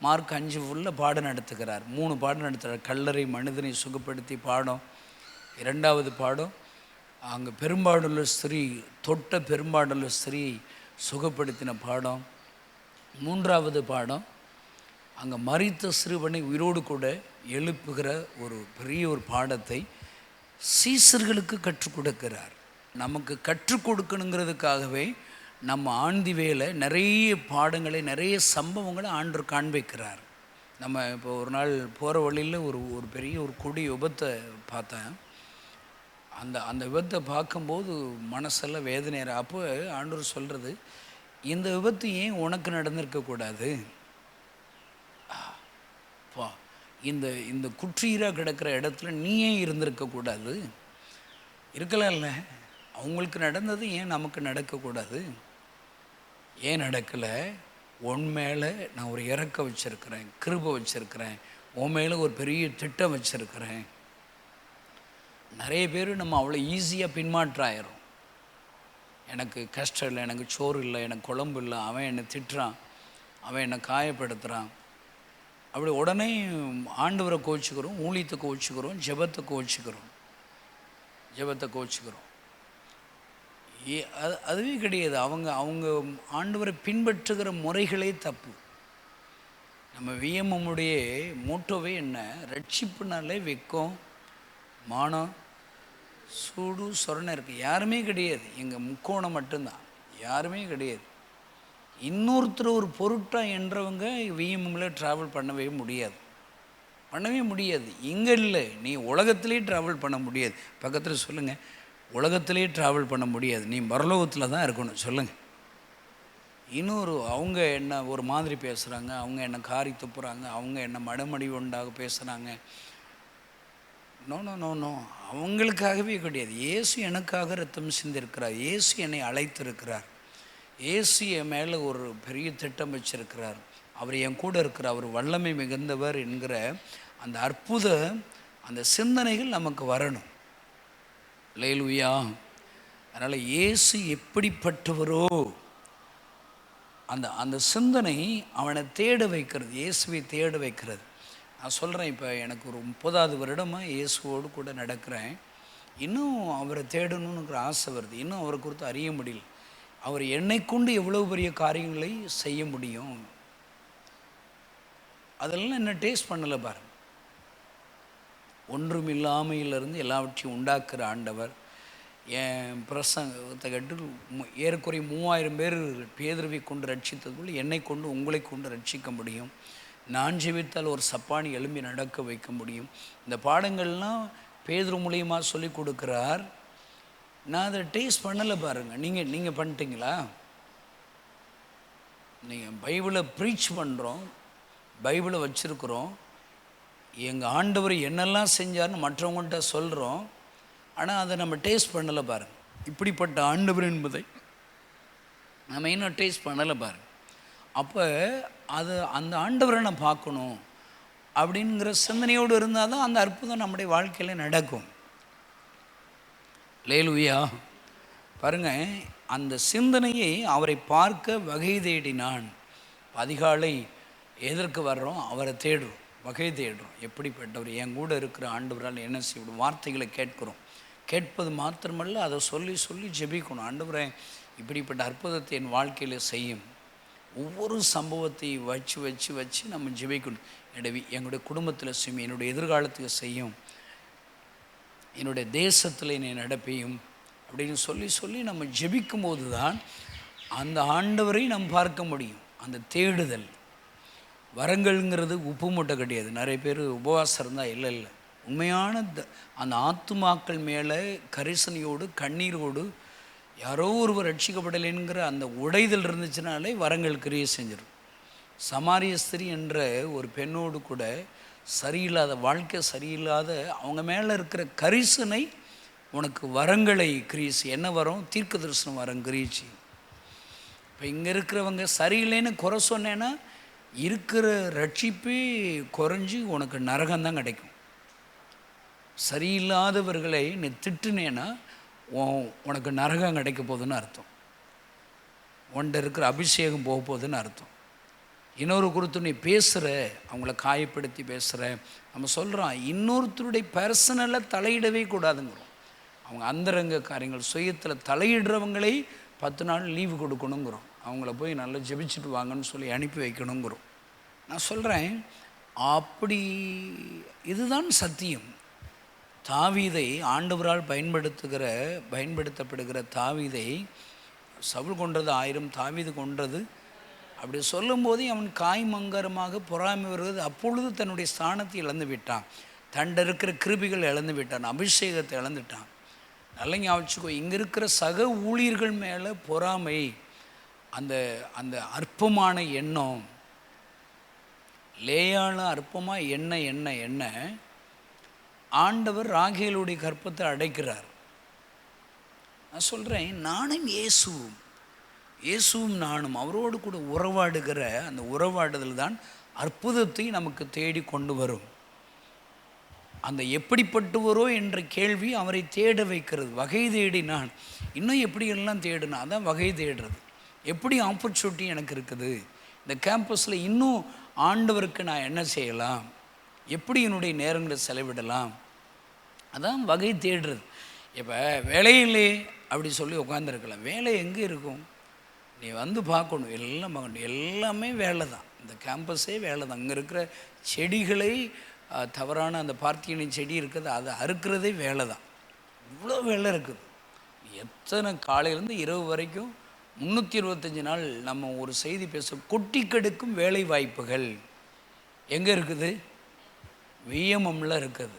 மார்க் 5 ஃபுல்லாக பாடம் நடத்துகிறார். 3 பாடம் நடத்துகிறார். கல்லறை மனிதனை சுகப்படுத்தி பாடம். 2வது பாடம் அங்கே பெரும்பாடுள்ள ஸ்திரீ, தொட்ட பெரும்பாடுள்ள ஸ்திரீ சுகப்படுத்தின பாடம். 3வது பாடம் அங்கே மரித்த சிறுவனை உயிரோடு கூட எழுப்புகிற ஒரு பெரிய ஒரு பாடத்தை சீசர்களுக்கு கற்றுக் கொடுக்கிறார். நமக்கு கற்றுக் கொடுக்கணுங்கிறதுக்காகவே நம்ம ஆண்டி வேலை நிறைய பாடங்களை, நிறைய சம்பவங்களை ஆண்டவர் காண்பிக்கிறார். நம்ம இப்போ ஒரு நாள் போகிற வழியில் ஒரு பெரிய ஒரு கொடி விபத்தை பார்த்தேன். அந்த விபத்தை பார்க்கும்போது மனசெல்லாம் வேதனையாக. அப்போ ஆண்டவர் சொல்கிறது, இந்த விபத்து ஏன் உனக்கு நடந்திருக்கக்கூடாது? இந்த குற்றீராக கிடக்கிற இடத்துல நீ ஏன் இருந்திருக்கக்கூடாது? இருக்கலாம்ல. அவங்களுக்கு நடந்தது ஏன் நமக்கு நடக்கக்கூடாது? ஏன் நடக்கலை? உன் மேலே நான் ஒரு இறக்கம் வச்சுருக்கிறேன், கிருபை வச்சுருக்கிறேன், உன் மேலே ஒரு பெரிய திட்டம் வச்சுருக்கிறேன். நிறைய பேர் நம்ம அவ்வளோ ஈஸியாக பின்மாற்றாயிரும். எனக்கு கஷ்டம் இல்லை, எனக்கு சோறு இல்லை, எனக்கு குழம்பு இல்லை, அவன் என்னை திட்டுறான், அவன் என்னை காயப்படுத்துகிறான், அப்படி உடனே ஆண்டவரை கோச்சிக்கிறோம், ஊழியத்தை கோச்சிக்கிறோம், ஜெபத்தை கோச்சிக்கிறோம். அதுவே கிடையாது. அவங்க ஆண்டவரை பின்பற்றுகிற முறைகளே தப்பு. நம்ம விஎம்முடைய மோட்டோவே என்ன? ரட்சிப்புனாலே வெக்கம், மானம், சூடு, சொரணை இருக்குது. யாருமே கிடையாது. எங்கள் முக்கோணம் மட்டும்தான், யாருமே கிடையாது. இன்னொருத்தர் ஒரு பொருட்டாக என்றவங்க விஎம்மில் ட்ராவல் பண்ணவே முடியாது. இங்கே இல்லை, நீ உலகத்திலே ட்ராவல் பண்ண முடியாது. பக்கத்தில் சொல்லுங்கள், உலகத்திலே ட்ராவல் பண்ண முடியாது, நீ பரலோகத்தில் தான் இருக்கணும். சொல்லுங்கள். இன்னொரு அவங்க என்ன ஒரு மாதிரி பேசுகிறாங்க, அவங்க என்ன காரி துப்புறாங்க, அவங்க என்ன மடமடி உண்டாக பேசுகிறாங்க. நோ நோ நோ நோ, அவங்களுக்காகவே கிடையாது. இயேசு எனக்காக ரத்தம் சிந்திருக்கிறார், இயேசு என்னை அழைத்திருக்கிறார், இயேசு என் மேலே ஒரு பெரிய திட்டம் வச்சிருக்கிறார், அவர் என் கூட இருக்கிறார், அவர் வல்லமை மிகுந்தவர் என்கிற அந்த அற்புத அந்த சிந்தனைகள் நமக்கு வரணும். அல்லேலூயா. அதனால் இயேசு எப்படிப்பட்டவரோ அந்த அந்த சிந்தனை அவனை தேட வைக்கிறது, இயேசுவை தேட வைக்கிறது. நான் சொல்கிறேன், இப்போ எனக்கு ஒரு 30வது வருடமாக இயேசுவோடு கூட நடக்கிறேன். இன்னும் அவரை தேடணுங்கிற ஆசை வருது, இன்னும் அவரை குறித்து அறிய முடியல. அவர் என்னை கொண்டு எவ்வளோ பெரிய காரியங்களை செய்ய முடியும், அதெல்லாம் என்ன டேஸ்ட் பண்ணலை பாருங்க. ஒன்றுமில்லாமையிலிருந்து எல்லாவற்றையும் உண்டாக்குற ஆண்டவர். என் பிரசங்கத்தை கேட்டு ஏறக்குறைய 3000 பேர் பேதுருவை கொண்டு ரட்சித்ததுக்குள்ள என்னை கொண்டு உங்களை கொண்டு ரட்சிக்க முடியும். நான் ஜெபித்தால் ஒரு சப்பானி எழும்பி நடக்க வைக்க முடியும். இந்த பாடங்கள்லாம் பேதுரு மூலியமாக சொல்லி கொடுக்குறார். நான் அதை டேஸ்ட் பண்ணலை பாருங்கள். நீங்கள் பண்ணிட்டீங்களா? நீங்கள் பைபிளை ப்ரீச் பண்ணுறோம், பைபிளை வச்சுருக்குறோம், எங்கள் ஆண்டவர் என்னெல்லாம் செஞ்சார்னு மற்றவங்கள்ட்ட சொல்கிறோம், ஆனால் அதை நம்ம டேஸ்ட் பண்ணலை பாருங்கள். இப்படிப்பட்ட ஆண்டவர் என்பதை நம்ம இன்னும் டேஸ்ட் பண்ணலை பாருங்கள். அப்போ அது அந்த ஆண்டவரை நான் பார்க்கணும் அப்படிங்கிற சிந்தனையோடு இருந்தால் தான் அந்த அற்புதம் நம்முடைய வாழ்க்கையில் நடக்கும். அல்லேலூயா. பாருங்கள், அந்த சிந்தனையை அவரை பார்க்க வகை தேடினான். அதிகாலை எதற்கு வர்றோம்? அவரை தேடுறோம், வகை தேடுறோம். எப்படிப்பட்டவர்? என் கூட இருக்கிற ஆண்டவரால் என்ன செய்யணும்? வார்த்தைகளை கேட்குறோம். கேட்பது மாத்திரமல்ல, அதை சொல்லி சொல்லி ஜெபிக்கணும். ஆண்டவரே, இப்படிப்பட்ட அற்புதத்தை என் வாழ்க்கையில் செய்யும். ஒவ்வொரு சம்பவத்தை வச்சு வச்சு வச்சு நம்ம ஜெபிக்கணும். என்னுடைய குடும்பத்தில் செய்யும், என்னுடைய எதிர்காலத்துக்கு செய்யும், என்னுடைய தேசத்தில் என்னை நடப்பையும் அப்படின்னு சொல்லி சொல்லி நம்ம ஜெபிக்கும் போது தான் அந்த ஆண்டவரை நம்ம பார்க்க முடியும். அந்த தேடுதல். வரங்கள்ங்கிறது உப்பு மூட்டை கிடையாது. நிறைய பேர் உபவாசம் இருந்தால் இல்லை இல்லை, உண்மையான அந்த ஆத்துமாக்கள் மேலே கரிசனையோடு கண்ணீரோடு யாரோ ஒருவர் ரட்சிக்கப்படலைங்கிற அந்த உடைதல் இருந்துச்சுனாலே வரங்கள் கிரியை செஞ்சிடும். சமாரிய ஸ்திரீ என்ற ஒரு பெண்ணோடு கூட சரியில்லாத வாழ்க்கை, சரியில்லாத அவங்க மேலே இருக்கிற கரிசனை உனக்கு வரங்களை கிரீச்சு. என்ன வரும்? தீர்க்க தரிசனம் வரம் கிரீச்சு. இப்போ இங்கே இருக்கிறவங்க சரியில்லைன்னு குறை சொன்னேன்னா இருக்கிற ரட்சிப்பே குறைஞ்சி உனக்கு நரகம்தான் கிடைக்கும். சரியில்லாதவர்களை நீ திட்டுனேன்னா உனக்கு நரகம் கிடைக்க போகுதுன்னு அர்த்தம். உன்ட இருக்கிற அபிஷேகம் போக போகுதுன்னு அர்த்தம். இன்னொரு குறித்து நீ பேசுகிற, அவங்கள காயப்படுத்தி பேசுகிற, நம்ம சொல்கிறோம் இன்னொருத்தருடைய பர்சனலாக தலையிடவே கூடாதுங்கிறோம். அவங்க அந்தரங்க காரியங்கள் சுயத்தில் தலையிடுறவங்களை 10 நாள் லீவு கொடுக்கணுங்கிறோம். அவங்கள போய் நல்லா ஜெபிச்சுட்டு வாங்கன்னு சொல்லி அனுப்பி வைக்கணுங்கிறோம். நான் சொல்கிறேன், அப்படி இதுதான் சத்தியம். தாவீதை ஆண்டவரால் பயன்படுத்தப்படுகிற தாவீதை சவுல் கொன்றது 1000, தாவீது கொன்றது. அப்படி சொல்லும்போது அவன் காய்மங்கரமாக பொறாமை வருவது. அப்பொழுது தன்னுடைய ஸ்தானத்தை இழந்து விட்டான், தண்ட இருக்கிற கிருபிகள் இழந்து விட்டான், அபிஷேகத்தை இழந்துட்டான். நல்ல ஞாபகம், இங்கே இருக்கிற சக ஊழியர்கள் மேலே பொறாமை, அந்த அந்த அற்பமான எண்ணம், லேயால அற்பமாக என்ன ஆண்டவர் ராகேலுடைய கற்பத்தை அடைக்கிறார். நான் சொல்கிறேன், நானும் இயேசுவும் நானும் அவரோடு கூட உறவாடுகிற அந்த உறவாடுதல் தான் அற்புதத்தை நமக்கு தேடி கொண்டு வரும். அந்த எப்படிப்பட்டவரோ என்ற கேள்வி அவரை தேட வைக்கிறது. வகை தேடினான். இன்னும் எப்படியெல்லாம் தேடினா அதான் வகை தேடுறது. எப்படி ஆப்பர்ச்சுனிட்டி எனக்கு இருக்குது இந்த கேம்பஸில், இன்னும் ஆண்டவருக்கு நான் என்ன செய்யலாம், எப்படி என்னுடைய நேரங்களை செலவிடலாம், அதான் வகை தேடுறது. இப்போ வேலையில்லையே அப்படி சொல்லி உட்காந்துருக்கலாம். வேலை எங்கே இருக்கும்? நீ வந்து பார்க்கணும், எல்லாம் பார்க்கணும். எல்லாமே வேலை தான். இந்த கேம்பஸே வேலை தான். அங்கே இருக்கிற செடிகளை, தவறான அந்த பார்த்தியனை செடி இருக்குது, அதை அறுக்கிறதே வேலை தான். இவ்வளோ வேலை இருக்குது. எத்தனை காலையிலேருந்து இரவு வரைக்கும் 325 நாள் நம்ம ஒரு செய்தி பேச கொட்டி கெடுக்கும் வேலை வாய்ப்புகள் எங்கே இருக்குது? விஎம்எம்மில் இருக்குது.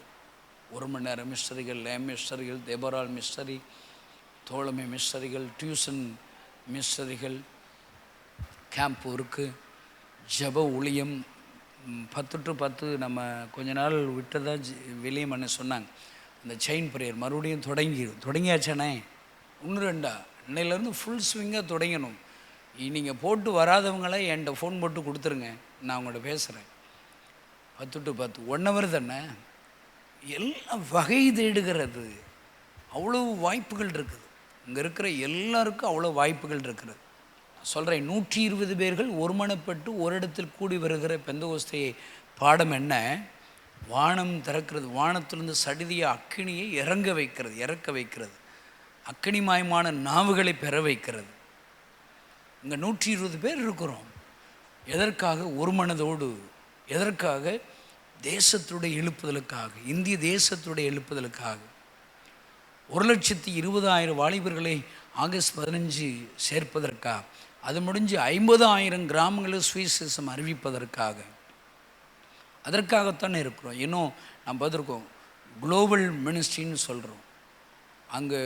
1 மணி நேரம் மிஸ்டரிகள், லேம் மிஸ்டரிகள், தேபரால் மிஸ்டரி, தோழமை மிஸ்டரிகள், டியூஷன் மிஸ்டரிகள், கேம்ப் இருக்குது, ஜெப ஊழியம் 10 to 10 நம்ம கொஞ்ச நாள் விட்டதாக வில்லியம் அண்ணன் சொன்னாங்க. அந்த செயின் ப்ரேயர் மறுபடியும் தொடங்கியாச்சானே, ஒன்று ரெண்டா இன்னையிலேருந்து ஃபுல் ஸ்விங்காக தொடங்கணும். நீங்கள் போட்டு வராதவங்கள என்கிட்ட ஃபோன் போட்டு கொடுத்துருங்க, நான் உங்கள்கிட்ட பேசுகிறேன். 10 to 10 1 hour தானே, எல்லாம் வகை தேடுகிறது. அவ்வளோ வாய்ப்புகள் இருக்குது, இங்கே இருக்கிற எல்லாருக்கும் அவ்வளோ வாய்ப்புகள் இருக்கிறது. சொல்கிறேன், 120 பேர்கள் ஒருமனப்பட்டு ஒரு இடத்தில் கூடி வருகிற பெந்தகோஸ்தே பாடம் என்ன? வானம் திறக்கிறது, வானத்திலிருந்து சடிதிய அக்கினியை இறக்க வைக்கிறது, அக்கினிமயமான நாவுகளை பெற வைக்கிறது. இங்கே 120 பேர் இருக்கிறோம். எதற்காக? ஒரு மனதோடு. எதற்காக? தேசத்துடைய எழுப்புதலுக்காக, இந்திய தேசத்துடைய எழுப்புதலுக்காக. 1,20,000 வாலிபர்களை ஆகஸ்ட் 15 சேர்ப்பதற்காக, அது முடிஞ்சு 50,000 கிராமங்களில் சுவிசேஷம் அறிவிப்பதற்காக, அதற்காகத்தானே இருக்கிறோம். இன்னும் நாம் பார்த்துருக்கோம், குளோபல் மினிஸ்ட்ரின்னு சொல்கிறோம். அங்கே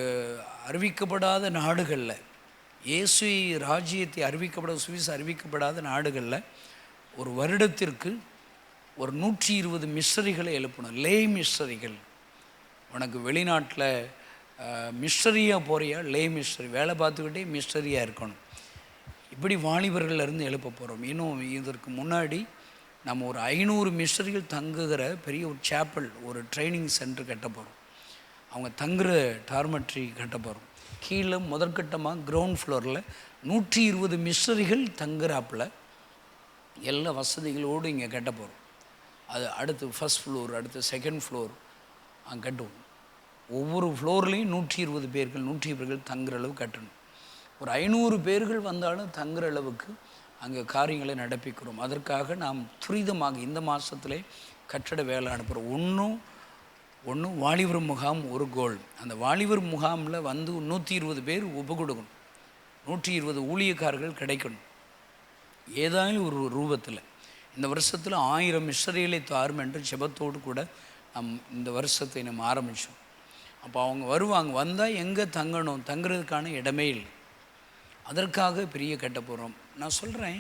அறிவிக்கப்படாத நாடுகளில், இயேசு ராஜ்யத்தை அறிவிக்கப்படாத, சுவிசேஷம் அறிவிக்கப்படாத நாடுகளில் ஒரு வருடத்திற்கு ஒரு 120 மிஷனரிகளை எழுப்பணும். லே மிஷனரிகள். உனக்கு வெளிநாட்டில் மிஷனரியாக போகிறியா? லே மிஷனரி வேலை பார்த்துக்கிட்டே மிஷனரியாக இருக்கணும். இப்படி வாலிபர்கள்லேருந்து எழுப்ப போகிறோம். இன்னும் இதற்கு முன்னாடி நம்ம ஒரு 500 மிஷனரிகள் தங்குகிற பெரிய ஒரு சேப்பல், ஒரு ட்ரைனிங் சென்டர் கட்ட போகிறோம். அவங்க தங்குற டார்மெட்ரி கட்ட போகிறோம். கீழே முதற்கட்டமாக கிரவுண்ட் ஃப்ளோரில் 120 மிஷனரிகள் தங்குறாப்பில் எல்லா வசதிகளோடு இங்கே கட்ட போகிறோம். அது அடுத்து ஃபஸ்ட் ஃப்ளோர், அடுத்து செகண்ட் ஃப்ளோர் அங்கே கட்டுவோம். ஒவ்வொரு ஃப்ளோர்லேயும் 120 பேர்கள் 120 பேர்கள் தங்குற அளவு கட்டணும். ஒரு 500 பேர்கள் வந்தாலும் தங்குற அளவுக்கு அங்கே காரியங்களை நடப்பிக்கிறோம். அதற்காக நாம் துரிதமாக இந்த மாதத்திலே கட்டட வேலை அனுப்புகிறோம். ஒன்று வாலிபர் முகாம், ஒரு கோல். அந்த வாலிபர் முகாமில் வந்து 120 பேர் ஒப்பு கொடுக்கணும். 120 ஊழியக்காரர்கள் கிடைக்கணும். ஏதாயும் ஒரு ரூபத்தில் இந்த வருஷத்தில் 1000 மிஷனரிகளை தாரும் என்று ஜெபத்தோடு கூட இந்த வருஷத்தை நம்ம ஆரம்பித்தோம். அப்போ அவங்க வருவாங்க, வந்தால் எங்கே தங்கணும்? தங்குறதுக்கான இடமே இல்லை. அதற்காக பெரிய கட்ட போகிறோம். நான் சொல்கிறேன்,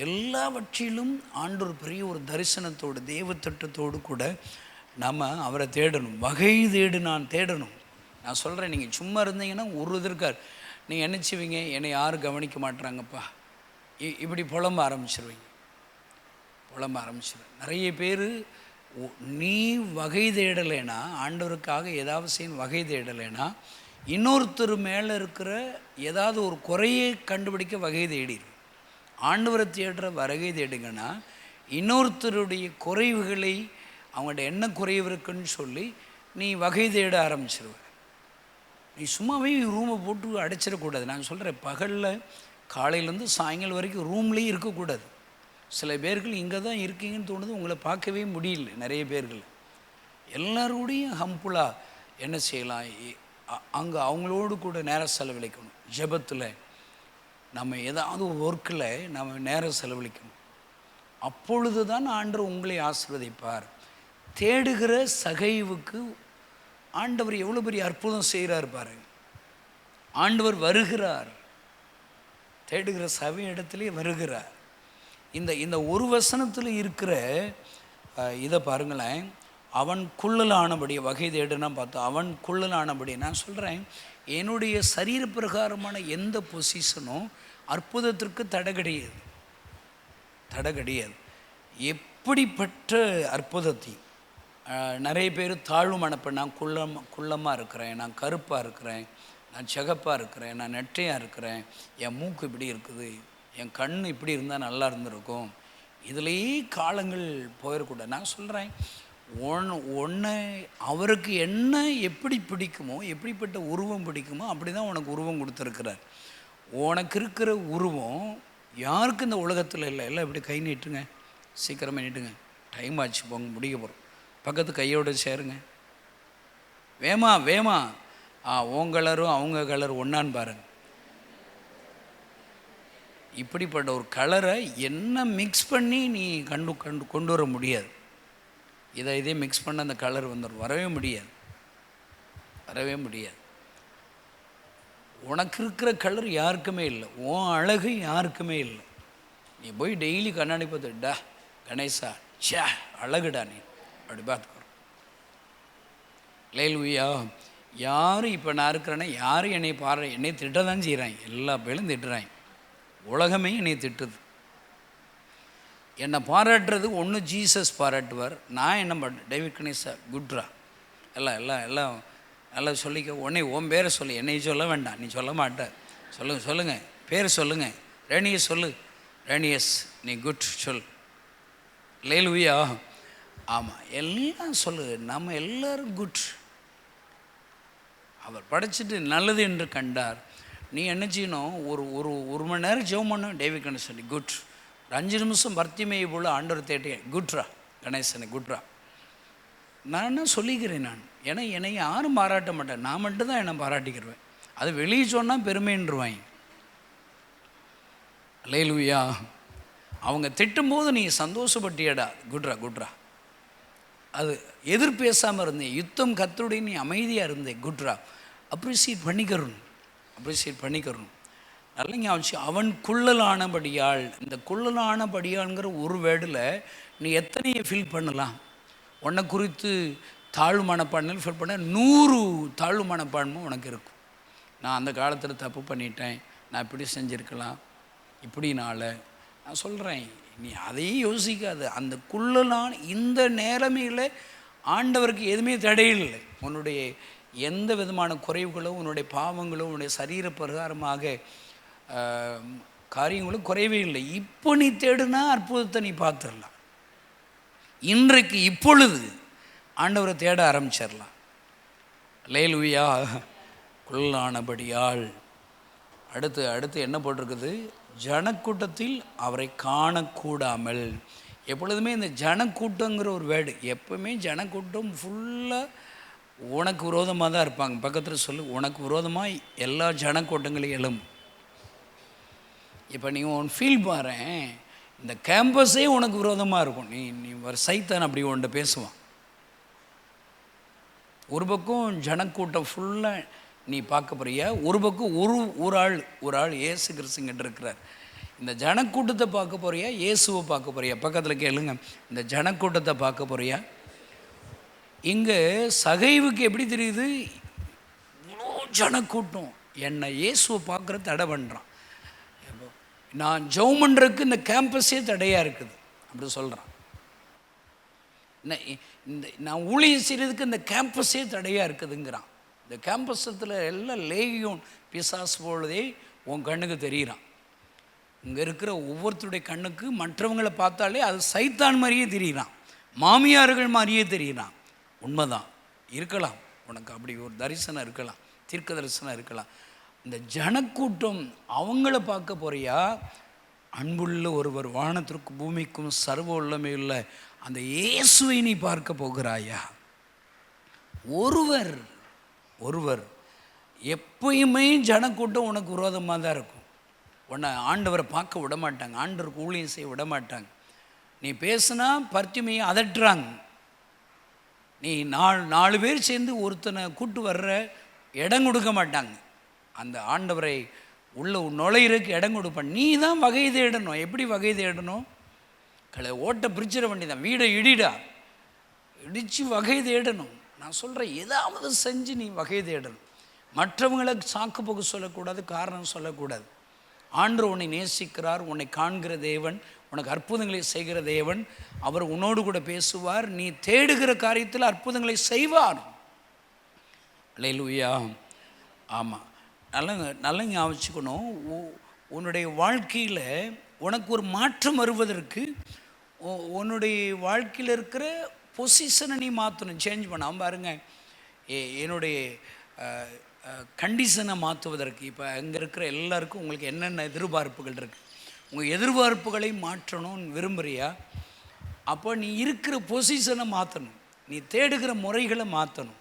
எல்லாவற்றிலும் ஆண்டவர் பெரிய ஒரு தரிசனத்தோடு, தேவ திட்டத்தோடு கூட நம்ம அவரை தேடணும். வகை நான் தேடணும். நான் சொல்கிறேன், நீங்கள் சும்மா இருந்தீங்கன்னா ஒரு இது இருக்கார். நீங்கள் நினச்சிவிங்க, என்னை யாரும் கவனிக்க மாட்டுறாங்கப்பா, இப்படி புலம்ப ஆரம்பிச்சிருவீங்க. நிறைய பேர் நீ வகை தேடலைன்னா, ஆண்டவருக்காக ஏதாவது செய்யணும் வகை தேடலைன்னா, இன்னொருத்தர் மேலே இருக்கிற ஏதாவது ஒரு குறையை கண்டுபிடிக்க வகை தேடிடு. ஆண்டவரை தேடுற வகை தேடுங்கன்னா, இன்னொருத்தருடைய குறைவுகளை, அவங்கள்ட்ட என்ன குறைவு இருக்குன்னு சொல்லி நீ வகை தேட ஆரம்பிச்சிருவ. நீ சும்மாவே ரூமை போட்டு அடைச்சிடக்கூடாது. நான் சொல்கிறேன், பகலில் காலையிலேருந்து சாயங்காலம் வரைக்கும் ரூம்லேயும் இருக்கக்கூடாது. சில பேர்கள் இங்கே தான் இருக்கீங்கன்னு தோணுது, உங்களை பார்க்கவே முடியல. நிறைய பேர்கள் எல்லாரோடையும் ஹம்புலாக என்ன செய்யலாம், அங்கே அவங்களோடு கூட நேரம் செலவழிக்கணும். ஜெபத்தில் நம்ம ஏதாவது ஒரு ஒர்க்கில் நம்ம நேரம் செலவழிக்கணும். அப்பொழுது தான் ஆண்டவர் உங்களை ஆசீர்வதிப்பார். தேடுகிற சகைவுக்கு ஆண்டவர் எவ்வளோ பெரிய அற்புதம் செய்கிறார் பாருங்க. ஆண்டவர் வருகிறார், தேடுகிற சபை இடத்துலேயே வருகிறார். இந்த ஒரு வசனத்தில் இருக்கிற இதை பாருங்களேன். அவன் குள்ளலானபடி வகை தேடுனா பார்த்தா அவன் குள்ளலானபடி. நான் சொல்கிறேன், என்னுடைய சரீர பிரகாரமான எந்த பொசிஷனும் அற்புதத்திற்கு தடை கிடையாது. எப்படிப்பட்ட அற்புதத்தை நிறைய பேர் தாழ்வு மனப்ப, நான் குள்ளமாக இருக்கிறேன், நான் கருப்பாக இருக்கிறேன், நான் சிகப்பாக இருக்கிறேன், நான் நெட்டையாக இருக்கிறேன், என் மூக்கு இப்படி இருக்குது, என் கண் இப்படி இருந்தால் நல்லா இருந்திருக்கும், இதுலேயே காலங்கள் போயிடக்கூடாது. நான் சொல்கிறேன், ஒன்று அவருக்கு என்ன எப்படி பிடிக்குமோ, எப்படிப்பட்ட உருவம் பிடிக்குமோ அப்படி தான் உனக்கு உருவம் கொடுத்துருக்கிறார். உனக்கு இருக்கிற உருவம் யாருக்கு இந்த உலகத்தில் இல்லை. எல்லாம் இப்படி கை நீட்டுங்க, சீக்கிரமாக நீட்டுங்க, டைம் ஆச்சு, போங்க, முடிக்க போகிறோம். பக்கத்து கையோடு சேருங்க, வேமா. உன் கலரும் அவங்க கலரும் ஒன்றான்னு பாருங்க. இப்படிப்பட்ட ஒரு கலரை என்ன மிக்ஸ் பண்ணி நீ கொண்டு வர முடியாது. இதே மிக்ஸ் பண்ண அந்த கலர் வந்துடும், வரவே முடியாது. உனக்கு இருக்கிற கலர் யாருக்குமே இல்லை, உன் அழகு யாருக்குமே இல்லை. நீ போய் டெய்லி கண்ணாடி பார்த்துடா, கணேசா சே அழகுடா நீ அப்படி பார்த்துக்கோ. லேலுயா. யாரும் இப்போ நான் இருக்கிறேன்னா யாரும் என்னை திட்ட தான் செய்கிறாங்க, எல்லா பேரும் திட்டுறாங்க, உலகமே என்னை திட்டுது. என்னை பாராட்டுறது ஒன்று ஜீசஸ் பாராட்டுவார், நான் என்ன பண்ணுறேன், டேவிட் கணேசா குட்ரா எல்லாம் எல்லாம் எல்லாம் நல்லா சொல்லிக்க. உடனே உன் பேரை சொல்லு, என்னை சொல்ல வேண்டாம், நீ சொல்ல மாட்ட, சொல்லுங்கள் பேர் சொல்லுங்கள், ரேணியஸ் சொல்லு, ரேணியஸ் நீ குட் சொல். லேலுயா. ஆமாம் எல்லாம் சொல்லு, நம்ம எல்லோரும் குட். அவர் படைச்சிட்டு நல்லது என்று கண்டார். நீ என்ன செய்யணும், ஒரு மணி நேரம் ஜெபம் பண்ண, டேவிட் கணேசன் குட். ஒரு 5 நிமிஷம் பர்த்திமையை போல் ஆண்டவர் தேட்டே குட்ரா கணேசனை குட்ரா. நான் என்ன சொல்லிக்கிறேன், நான் ஏன்னா என்னை யாரும் பாராட்ட மாட்டேன், நான் மட்டும்தான் என்னை பாராட்டிக்கிறேன். அது வெளியே சொன்னால் பெருமைன்றுவாங்க. அல்லேலூயா. அவங்க திட்டும்போது நீ சந்தோஷப்பட்டியடா, குட்ரா குட்ரா. அது எதிர் பேசாமல் இருந்தேன், யுத்தம் கத்தருடைய நீ அமைதியாக இருந்தேன், குட்ரா. அப்ரிசியேட் பண்ணிக்கிறணும். நல்ல ஞாபகம். அவன் குள்ளலானபடியால், இந்த குள்ளலானபடியால்ங்கிற ஒரு வேர்டில் நீ எத்தனையை ஃபீல் பண்ணலாம். உன்னை குறித்து தாழ்வு மனப்பான்மையில் ஃபீல் பண்ண 100 தாழ்வு மனப்பான்மை உனக்கு இருக்கும். நான் அந்த காலத்தில் தப்பு பண்ணிட்டேன், நான் இப்படி செஞ்சுருக்கலாம், இப்படினால நான் சொல்கிறேன். நீ அதையும் யோசிக்காது. அந்த குள்ளலான இந்த நேரமையில் ஆண்டவருக்கு எதுவுமே தடையில்லை. உன்னுடைய எந்த விதமான குறைவுகளோ, உன்னுடைய பாவங்களோ, உன்னுடைய சரீர பிரகாரமாக காரியங்களும் குறைவே இல்லை. இப்போ நீ தேடுனா அற்புதத்தை நீ பார்த்துடலாம். இன்றைக்கு இப்பொழுது ஆண்டவரை தேட ஆரம்பிச்சிடலாம். அல்லேலூயா. குள்ளலானபடியால். அடுத்து என்ன போட்டிருக்குது, ஜனக்கூட்டத்தில் அவரை காணக்கூடாமல். எப்பொழுதுமே இந்த ஜனக்கூட்டங்கிற ஒரு வேர்டு, எப்பவுமே ஜனக்கூட்டம் ஃபுல்லாக உனக்கு விரோதமாக தான் இருப்பாங்க. பக்கத்தில் சொல்லு, உனக்கு விரோதமாக எல்லா ஜனக்கூட்டங்களையும் எழும். இப்போ நீ உன் ஃபீல் பாரு, இந்த கேம்பஸே உனக்கு விரோதமாக இருக்கும். நீ ஒரு சைத்தான் அப்படி உன்கிட்ட பேசுவான். ஒரு பக்கம் ஜனக்கூட்டம் ஃபுல்லாக நீ பார்க்க போறியா, ஒரு பக்கம் ஒரு ஆள் இயேசு கிறிஸ்துங்கிட்ட இருக்கிறார். இந்த ஜனக்கூட்டத்தை பார்க்க போறியா, இயேசுவை பார்க்க போறியா? பக்கத்தில் கேளுங்க, இந்த ஜனக்கூட்டத்தை பார்க்க போறியா? இங்கே சகைவுக்கு எப்படி தெரியுது, இவ்வளோ ஜனக்கூட்டம், என்னை இயேசுவை பார்க்குற தடை பண்ணுறான். நான் ஜெபம் பண்ணுறதுக்கு இந்த கேம்பஸே தடையாக இருக்குது அப்படி சொல்கிறான். நான் ஊழியம் செய்கிறதுக்கு இந்த கேம்பஸே தடையாக இருக்குதுங்கிறான். இந்த கேம்பஸத்தில் எல்லாம் லேகியோன் பிசாசு பொழுதே உன் கண்ணுக்கு தெரிகிறான். இங்கே இருக்கிற ஒவ்வொருத்தருடைய கண்ணுக்கு மற்றவங்களை பார்த்தாலே அது சைத்தான் மாதிரியே தெரிகிறான், மாமியார்கள் மாதிரியே தெரிகிறான். உண்மைதான் இருக்கலாம், உனக்கு அப்படி ஒரு தரிசனம் இருக்கலாம், தீர்க்க தரிசனம் இருக்கலாம். இந்த ஜனக்கூட்டம் அவங்கள பார்க்க போறியா, அன்புள்ள ஒருவர், வானத்திற்கு பூமிக்கும் சர்வ உள்ளமே உள்ள அந்த இயேசுவை நீ பார்க்க போகிறாயா? ஒருவர் எப்பயுமே ஜனக்கூட்டம் உனக்கு விரோதமாக தான் இருக்கும். உன்னை ஆண்டவரை பார்க்க விட மாட்டாங்க, ஆண்டவருக்கு ஊழியம் செய்ய விட மாட்டாங்க. நீ பேசுனா பர்த்திமையை அதட்டுறாங்க. நீ 4 பேர் சேர்ந்து ஒருத்தனை கூட்டு வர்ற இடம் கொடுக்க மாட்டாங்க. அந்த ஆண்டவரை உள்ள நுழையிறதுக்கு இடம் கொடுப்பான். நீ தான் வகை தேடணும். எப்படி வகை தேடணும்? ஓட்ட பிரிச்சிட வேண்டியதான், வீடை இடித்து வகை தேடணும். நான் சொல்கிறேன், ஏதாவது செஞ்சு நீ வகை தேடணும். மற்றவங்களை சாக்கு போக்கு சொல்லக்கூடாது, காரணம் சொல்லக்கூடாது. ஆண்டவர் உன்னை நேசிக்கிறார், உன்னை காண்கிற தேவன், உனக்கு அற்புதங்களை செய்கிற தேவன். அவர் உன்னோடு கூட பேசுவார். நீ தேடுகிற காரியத்தில் அற்புதங்களை செய்வார். அல்லேலூயா. ஆமாம், நல்ல ஞாபகம். உன்னுடைய வாழ்க்கையில் உனக்கு ஒரு மாற்றம் வருவதற்கு உன்னுடைய வாழ்க்கையில் இருக்கிற பொசிஷனை நீ மாற்றணும், சேஞ்ச் பண்ணாமல் பாருங்க. என்னுடைய கண்டிஷனை மாற்றுவதற்கு இப்போ அங்கே இருக்கிற எல்லாருக்கும் உங்களுக்கு என்னென்ன எதிர்பார்ப்புகள் இருக்குது, உங்கள் எதிர்பார்ப்புகளை மாற்றணும்னு விரும்புகிறியா? அப்போ நீ இருக்கிற பொசிஷனை மாற்றணும், நீ தேடுகிற முறைகளை மாற்றணும்.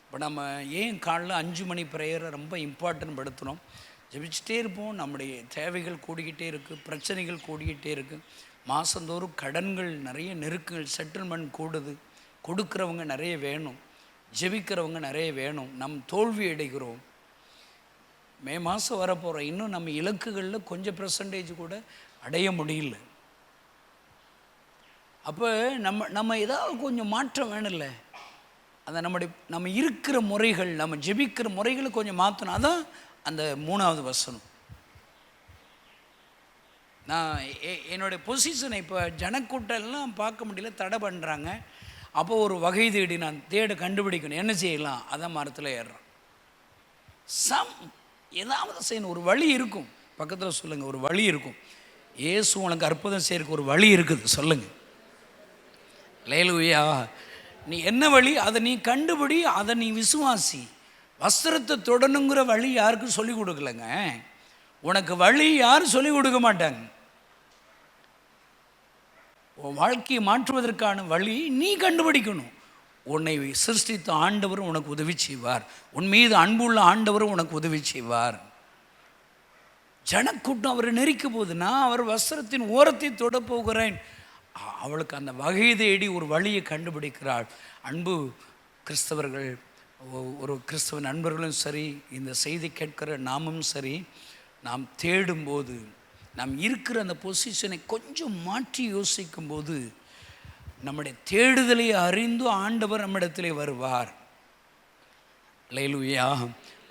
இப்போ நம்ம ஏன் காலைல 5 மணி ப்ரேயரை ரொம்ப இம்பார்ட்டன்ட் படுத்துகிறோம்? ஜெபிச்சுட்டே இருப்போம். நம்முடைய தேவைகள் கூடிக்கிட்டே இருக்குது, பிரச்சனைகள் கூடிக்கிட்டே இருக்குது. மாதந்தோறும் கடன்கள் நிறைய, நெருக்குகள், செட்டில்மெண்ட் கூடுது. கொடுக்குறவங்க நிறைய வேணும், ஜெபிக்கிறவங்க நிறைய வேணும். நம் தோல்வி அடைகிறோம். மே மாதம் வரப்போகிறோம். இன்னும் நம்ம இலக்குகளில் கொஞ்சம் பெர்சன்டேஜ் கூட அடைய முடியல. அப்போ நம்ம ஏதாவது கொஞ்சம் மாற்றம் வேணும்ல. அந்த நம்ம இருக்கிற முறைகள், நம்ம ஜெபிக்கிற முறைகளை கொஞ்சம் மாற்றணும். அதான் அந்த 3வது வசனம். நான் என்னுடைய பொசிஷனை இப்போ ஜனக்கூட்டெல்லாம் பார்க்க முடியல, தடை பண்ணுறாங்க. அப்போ ஒரு வகை தேடி நான் கண்டுபிடிக்கணும், என்ன செய்யலாம்? அதான் மரத்தில் ஏறுறான். ஏதாவது செய்யணும், ஒரு வழி இருக்கும். பக்கத்தில் சொல்லுங்கள், ஒரு வழி இருக்கும். இயேசு உனக்கு அற்புதம் செய்யறதுக்கு ஒரு வழி இருக்குது, சொல்லுங்கள். அல்லேலூயா. நீ என்ன வழி, அதை நீ கண்டுபிடி, அதை நீ விசுவாசி. வஸ்திரத்தை தொடணுங்கிற வழி யாருக்கும் சொல்லிக் கொடுக்கலங்க. உனக்கு வழி யாரும் சொல்லிக் கொடுக்க மாட்டாங்க. உன் வாழ்க்கையை மாற்றுவதற்கான வழி நீ கண்டுபிடிக்கணும். உன்னை சிருஷ்டித்த ஆண்டவரும் உனக்கு உதவி செய்வார். உன் மீது அன்புள்ள ஆண்டவரும் உனக்கு உதவி செய்வார். ஜனக்கூட்டம் அவரை நெரிக்க போது, நான் அவர் வஸ்திரத்தின் ஓரத்தை தொட போகிறேன். அவளுக்கு அந்த வகை தேடி ஒரு வழியை கண்டுபிடிக்கிறாள். அன்பு கிறிஸ்தவர்கள், ஒரு கிறிஸ்தவ நண்பர்களும் சரி, இந்த செய்தி கேட்கிற நாமும் சரி, நாம் தேடும்போது, நாம் இருக்கிற அந்த பொசிஷனை கொஞ்சம் மாற்றி யோசிக்கும்போது, நம்முடைய தேடுதலை அறிந்து ஆண்டவர் நம்மிடத்திலே வருவார். அல்லேலூயா.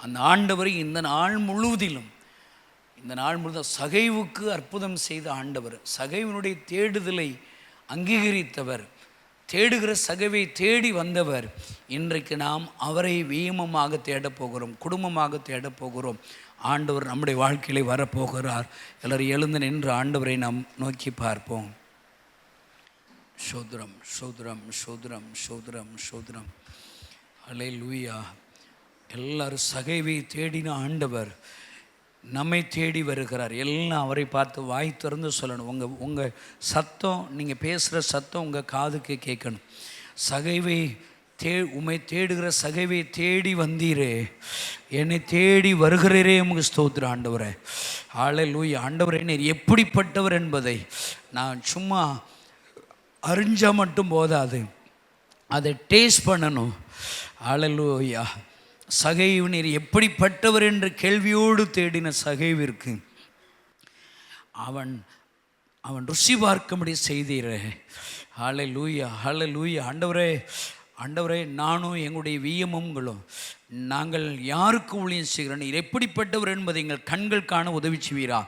அந்த ஆண்டவரை இந்த நாள் முழுவதிலும் சகைவுக்கு அற்புதம் செய்த ஆண்டவர், சகைவனுடைய தேடுதலை அங்கீகரித்தவர், தேடுகிற சகைவை தேடி வந்தவர். இன்றைக்கு நாம் அவரை வீமமாக தேடப்போகிறோம், குடும்பமாக தேடப்போகிறோம். ஆண்டவர் நம்முடைய வாழ்க்கையிலே வரப்போகிறார். எல்லாரும் எழுந்து நின்று ஆண்டவரை நாம் நோக்கி பார்ப்போம். சோத்ரம் சோத்ரம் சோத்ரம் சோத்ரம் சோத்ரம். அல்லேலூயா. எல்லாரும் சகைவை தேடின ஆண்டவர் நம்மை தேடி வருகிறார். எல்லாம் அவரை பார்த்து வாய் திறந்து சொல்லணும். உங்கள் சத்தம், நீங்கள் பேசுகிற சத்தம் உங்கள் காதுக்கு கேட்கணும். சகைவை உம்மை தேடுகிற சகைவை தேடி வந்தீரே, என்னை தேடி வருகிறீரே, உங்கள் ஸ்தோத்திரம் ஆண்டவரே. அல்லேலூயா. ஆண்டவரே, நீர் எப்படிப்பட்டவர் என்பதை நான் சும்மா அறிஞ்சால் மட்டும் போதாது, அதை டேஸ்ட் பண்ணணும். அல்லேலூயா. சகைவு நீர் எப்படிப்பட்டவர் என்று கேள்வியோடு தேடின சகைவிற்கு அவன் ருசி பார்க்கும்படி செய்தீரே. அல்லேலூயா. அல்லேலூயா. ஆண்டவரே, நானும் எங்களுடைய வியமங்களும் நாங்கள் யாருக்கு ஊழியம் செய்கிறோம், நீர் எப்படிப்பட்டவர் என்பதை எங்கள் கண்கள் காண உதவி செய்வீராக.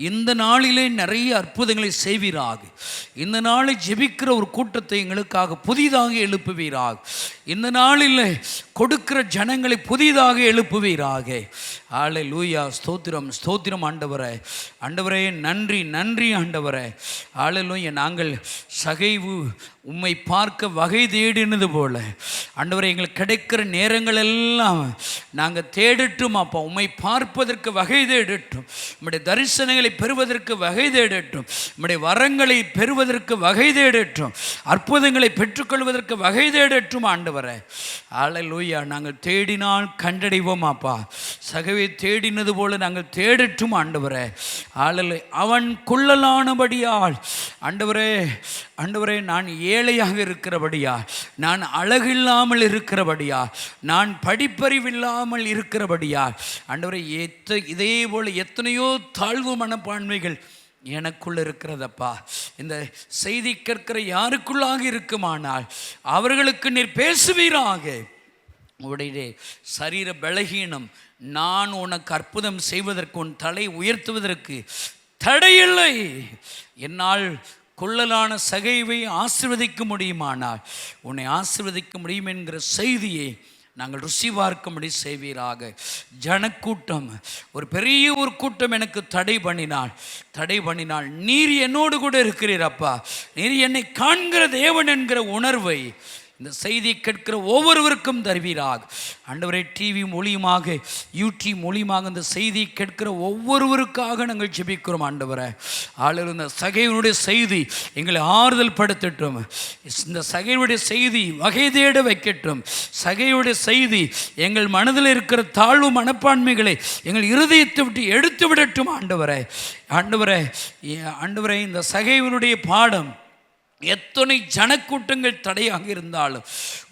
இந்த நாளிலே நிறைய அற்புதங்களை செய்வீராக. இந்த நாளை ஜெபிக்கிற ஒரு கூட்டத்தை எங்களுக்காக புதிதாக எழுப்புவீராக. இந்த நாளில் கொடுக்கிற ஜனங்களை புதிதாக எழுப்புவீராக. அல்லேலூயா. ஸ்தோத்திரம் ஸ்தோத்திரம் ஆண்டவரே. நன்றி ஆண்டவரே. அல்லேலூயா. நாங்கள் சகைவு உம்மை பார்க்க வகை தேடினது போல ஆண்டவரே, எங்களுக்கு கிடைக்கிற நேரங்கள் எல்லாம் நாங்கள் தேடட்டும் அப்பா. உம்மை பார்ப்பதற்கு வகை தேடட்டும், உம்முடைய தரிசனங்களை பெறுவதற்கு வகை தேடட்டும், உம்முடைய வரங்களை பெறுவதற்கு வகை தேடட்டும், அற்புதங்களை பெற்றுக்கொள்வதற்கு வகை தேடட்டும் ஆண்டவரே. அல்லேலூயா. நாங்கள் தேடினால் கண்டடைவோம் அப்பா. சகைவை தேடினது போல நாங்கள் தேடட்டும் ஆண்டவரே. அல்லேலூயா. அவன் குள்ளலானபடியால் ஆண்டவரே, நான் ஏழையாக இருக்கிறபடியா, நான் அழகில்லாமல் இருக்கிறபடியா, நான் படிப்பறிவில்லாமல் இருக்கிறபடியா, ஆண்டவரே, இதே போல எத்தனையோ தாழ்வு மனப்பான்மைகள் எனக்குள்ள இருக்கிறதப்பா. இந்த செய்தி கேட்கிற யாருக்குள்ளாக இருக்குமானால் அவர்களுக்கு நீர் பேசுவீராக. உடைய சரீர பலகீனம் நான் உனக்கு அற்புதம் செய்வதற்கு, உன் தலை உயர்த்துவதற்கு தடையில்லை. என்னால் கொள்ளலான சகைவை ஆசீர்வதிக்க முடியுமானால் உன்னை ஆசீர்வதிக்க முடியும் என்கிற செய்தியை நாங்கள் ருசி பார்க்கும்படி செய்வீராக. ஜனக்கூட்டம், ஒரு பெரிய ஒரு கூட்டம் எனக்கு தடை பண்ணினால் நீர் என்னோடு கூட இருக்கிறீர் அப்பா. நீர் என்னை காண்கிற தேவன் என்கிற உணர்வை இந்த செய்தியை கேட்கிற ஒவ்வொருவருக்கும் தருவீராக. ஆண்டவரே, டிவி மூலியமாக, யூடியூப் மூலியமாக இந்த செய்தியை கேட்கிற ஒவ்வொருவருக்காக நாங்கள் ஜெபிக்கிறோம் ஆண்டவரே. இந்த சகைவனுடைய செய்தி எங்களை ஆறுதல் படுத்தட்டும். இந்த சகைவனுடைய செய்தி வகை தேட வைக்கட்டும். சகைவனுடைய செய்தி எங்கள் மனதில் இருக்கிற தாழ்வு மனப்பான்மைகளை எங்கள் இருதயத்தை விட்டு எடுத்து விடட்டும் ஆண்டவரே. இந்த சகைவனுடைய பாடம் எத்தனை ஜனக்கூட்டங்கள் தடையாக இருந்தாலும்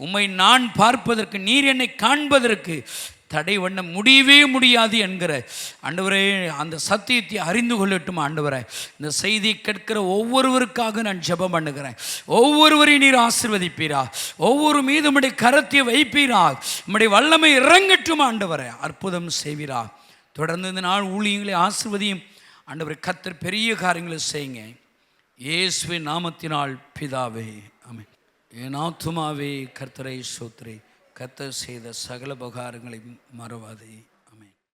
உம்மை நான் பார்ப்பதற்கு, நீர் என்னை காண்பதற்கு தடை பண்ண முடியவே முடியாது என்கிற ஆண்டவரே அந்த சத்தியத்தை அறிந்து கொள்ளட்டும் ஆண்டவரே. இந்த செய்தியை கேட்கிற ஒவ்வொருவருக்காக நான் ஜெபம் பண்ணுகிறேன். ஒவ்வொருவரையும் நீர் ஆசீர்வதிப்பீரா, ஒவ்வொரு மீது உம்முடைய கரத்தை வைப்பீரா, உம்முடைய வல்லமை இறங்கட்டும் ஆண்டவரே, அற்புதம் செய்வீரா. தொடர்ந்து இந்த நாள் ஊழியங்களை ஆசீர்வதியும் ஆண்டவரே. கர்த்தர் பெரிய காரியங்களை செய்யுங்க இயேசுவின் நாமத்தினால் பிதாவே, ஆமென். என் ஆத்துமாவே கர்த்தரை ஸ்தோத்திரி, கர்த்தர் செய்த சகல உபகாரங்களை மறவாதே.